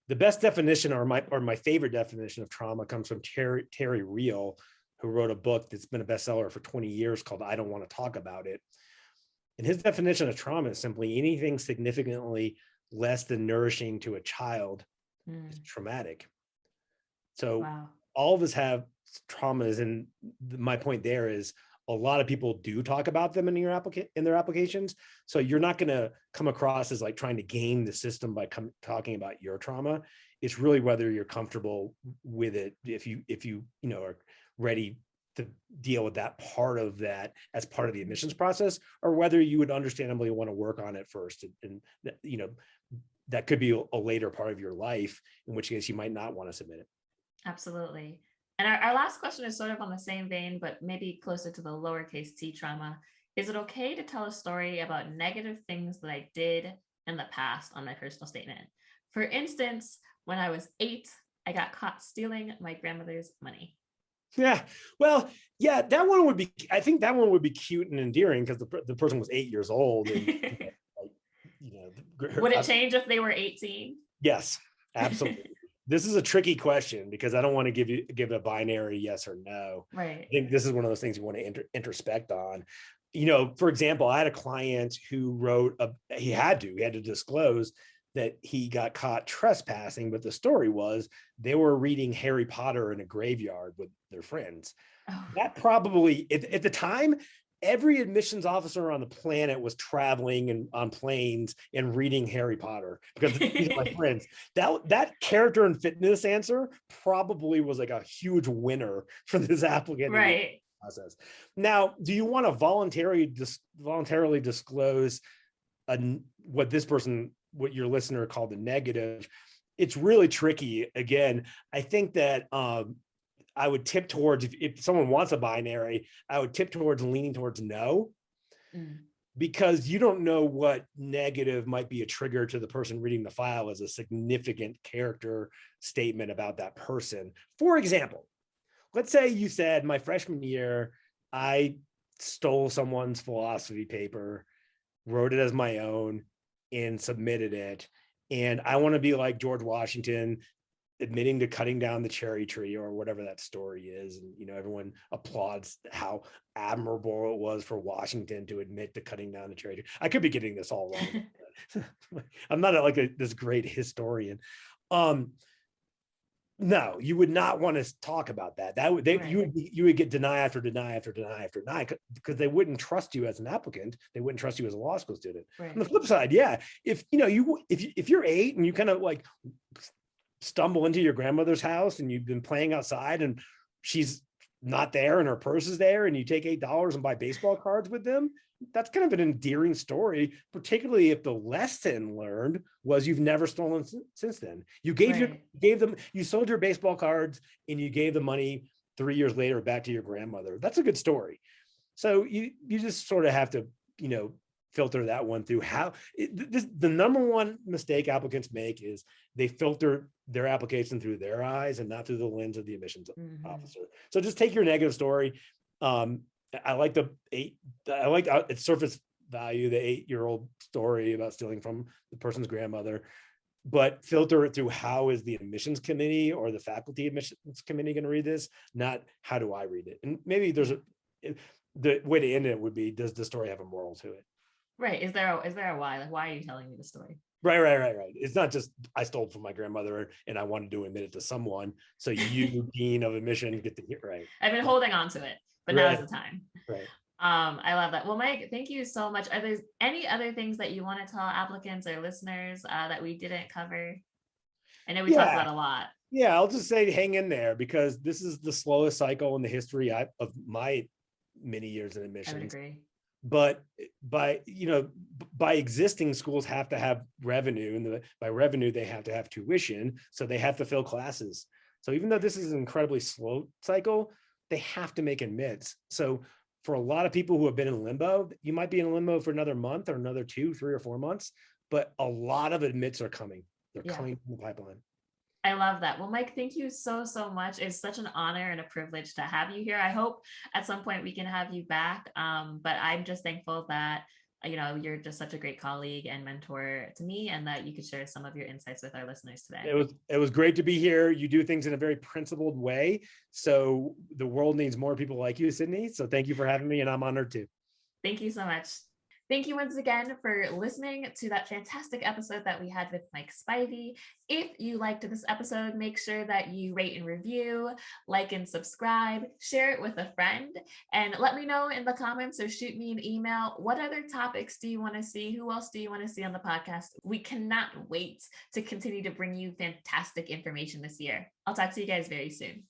[SPEAKER 2] The best definition, or my favorite definition of trauma, comes from Terry Real, who wrote a book that's been a bestseller for 20 years called I Don't Want to Talk About It. And his definition of trauma is simply anything significantly less than nourishing to a child is traumatic. So
[SPEAKER 1] wow.
[SPEAKER 2] All of us have traumas, and my point there is a lot of people do talk about them in their applications. So you're not going to come across as like trying to game the system by talking about your trauma. It's really whether you're comfortable with it, if you are ready to deal with that part of that as part of the admissions process, or whether you would understandably want to work on it first. And that could be a later part of your life, in which case you might not want to submit it.
[SPEAKER 1] Absolutely. And our last question is sort of on the same vein, but maybe closer to the lowercase t trauma. Is it okay to tell a story about negative things that I did in the past on my personal statement? For instance, when I was 8, I got caught stealing my grandmother's money.
[SPEAKER 2] Yeah, well, yeah, I think that one would be cute and endearing because the person was 8 years old. And,
[SPEAKER 1] would it change if they were 18?
[SPEAKER 2] Yes, absolutely. This is a tricky question because I don't want to give a binary yes or no.
[SPEAKER 1] Right.
[SPEAKER 2] I think this is one of those things you want to introspect on. For example, I had a client who he had to disclose that he got caught trespassing, but the story was they were reading Harry Potter in a graveyard with their friends. Oh. That probably, at the time, every admissions officer on the planet was traveling and on planes and reading Harry Potter because these are my friends. That character and fitness answer probably was like a huge winner for this applicant.
[SPEAKER 1] Right.
[SPEAKER 2] Process. Now, do you want to voluntarily disclose what your listener called a negative? It's really tricky. Again, I think that I would tip towards, if someone wants a binary, I would tip towards leaning towards no, because you don't know what negative might be a trigger to the person reading the file as a significant character statement about that person. For example, let's say you said, my freshman year, I stole someone's philosophy paper, wrote it as my own, and submitted it. And I want to be like George Washington, admitting to cutting down the cherry tree, or whatever that story is. And, everyone applauds how admirable it was for Washington to admit to cutting down the cherry tree. I could be getting this all wrong. I'm not this great historian. No, you would not want to talk about that. You would get deny after deny after deny after deny, because they wouldn't trust you as an applicant. They wouldn't trust you as a law school student. Right. On the flip side, yeah, if you're 8 and you kind of like stumble into your grandmother's house and you've been playing outside and she's not there and her purse is there, and you take $8 and buy baseball cards with them, that's kind of an endearing story, particularly if the lesson learned was you've never stolen since then. You you sold your baseball cards and you gave the money 3 years later back to your grandmother. That's a good story. So you just sort of have to, filter that one through. The number one mistake applicants make is they filter their application through their eyes and not through the lens of the admissions officer. So just take your negative story. I like its surface value, the 8-year-old story about stealing from the person's grandmother. but filter it through how is the admissions committee or the faculty admissions committee going to read this, not how do I read it. And maybe the way to end it would be, does the story have a moral to it?
[SPEAKER 1] Right. Is there a why? Like, why are you telling me the story?
[SPEAKER 2] Right. It's not just I stole from my grandmother and I wanted to admit it to someone. So you, dean of admission, get to hear right.
[SPEAKER 1] I've been holding on to it, but
[SPEAKER 2] Right.
[SPEAKER 1] now's the time.
[SPEAKER 2] Right.
[SPEAKER 1] I love that. Well, Mike, thank you so much. Are there any other things that you want to tell applicants or listeners that we didn't cover? I know we talked about a lot.
[SPEAKER 2] Yeah, I'll just say hang in there, because this is the slowest cycle in the history of my many years in admissions.
[SPEAKER 1] I would agree.
[SPEAKER 2] But by existing, schools have to have revenue, and by revenue they have to have tuition, so they have to fill classes. So even though this is an incredibly slow cycle, they have to make admits. So for a lot of people who have been in limbo, you might be in limbo for another month or another 2, 3, or 4 months, but a lot of admits are coming. They're coming from the pipeline.
[SPEAKER 1] I love that. Well, Mike, thank you so much. It's such an honor and a privilege to have you here. I hope at some point we can have you back. But I'm just thankful that, you're just such a great colleague and mentor to me, and that you could share some of your insights with our listeners today.
[SPEAKER 2] It was great to be here. You do things in a very principled way. So the world needs more people like you, Sydney. So thank you for having me, and I'm honored too.
[SPEAKER 1] Thank you so much. Thank you once again for listening to that fantastic episode that we had with Mike Spivey. If you liked this episode, make sure that you rate and review, like and subscribe, share it with a friend, and let me know in the comments or shoot me an email. What other topics do you want to see? Who else do you want to see on the podcast? We cannot wait to continue to bring you fantastic information this year. I'll talk to you guys very soon.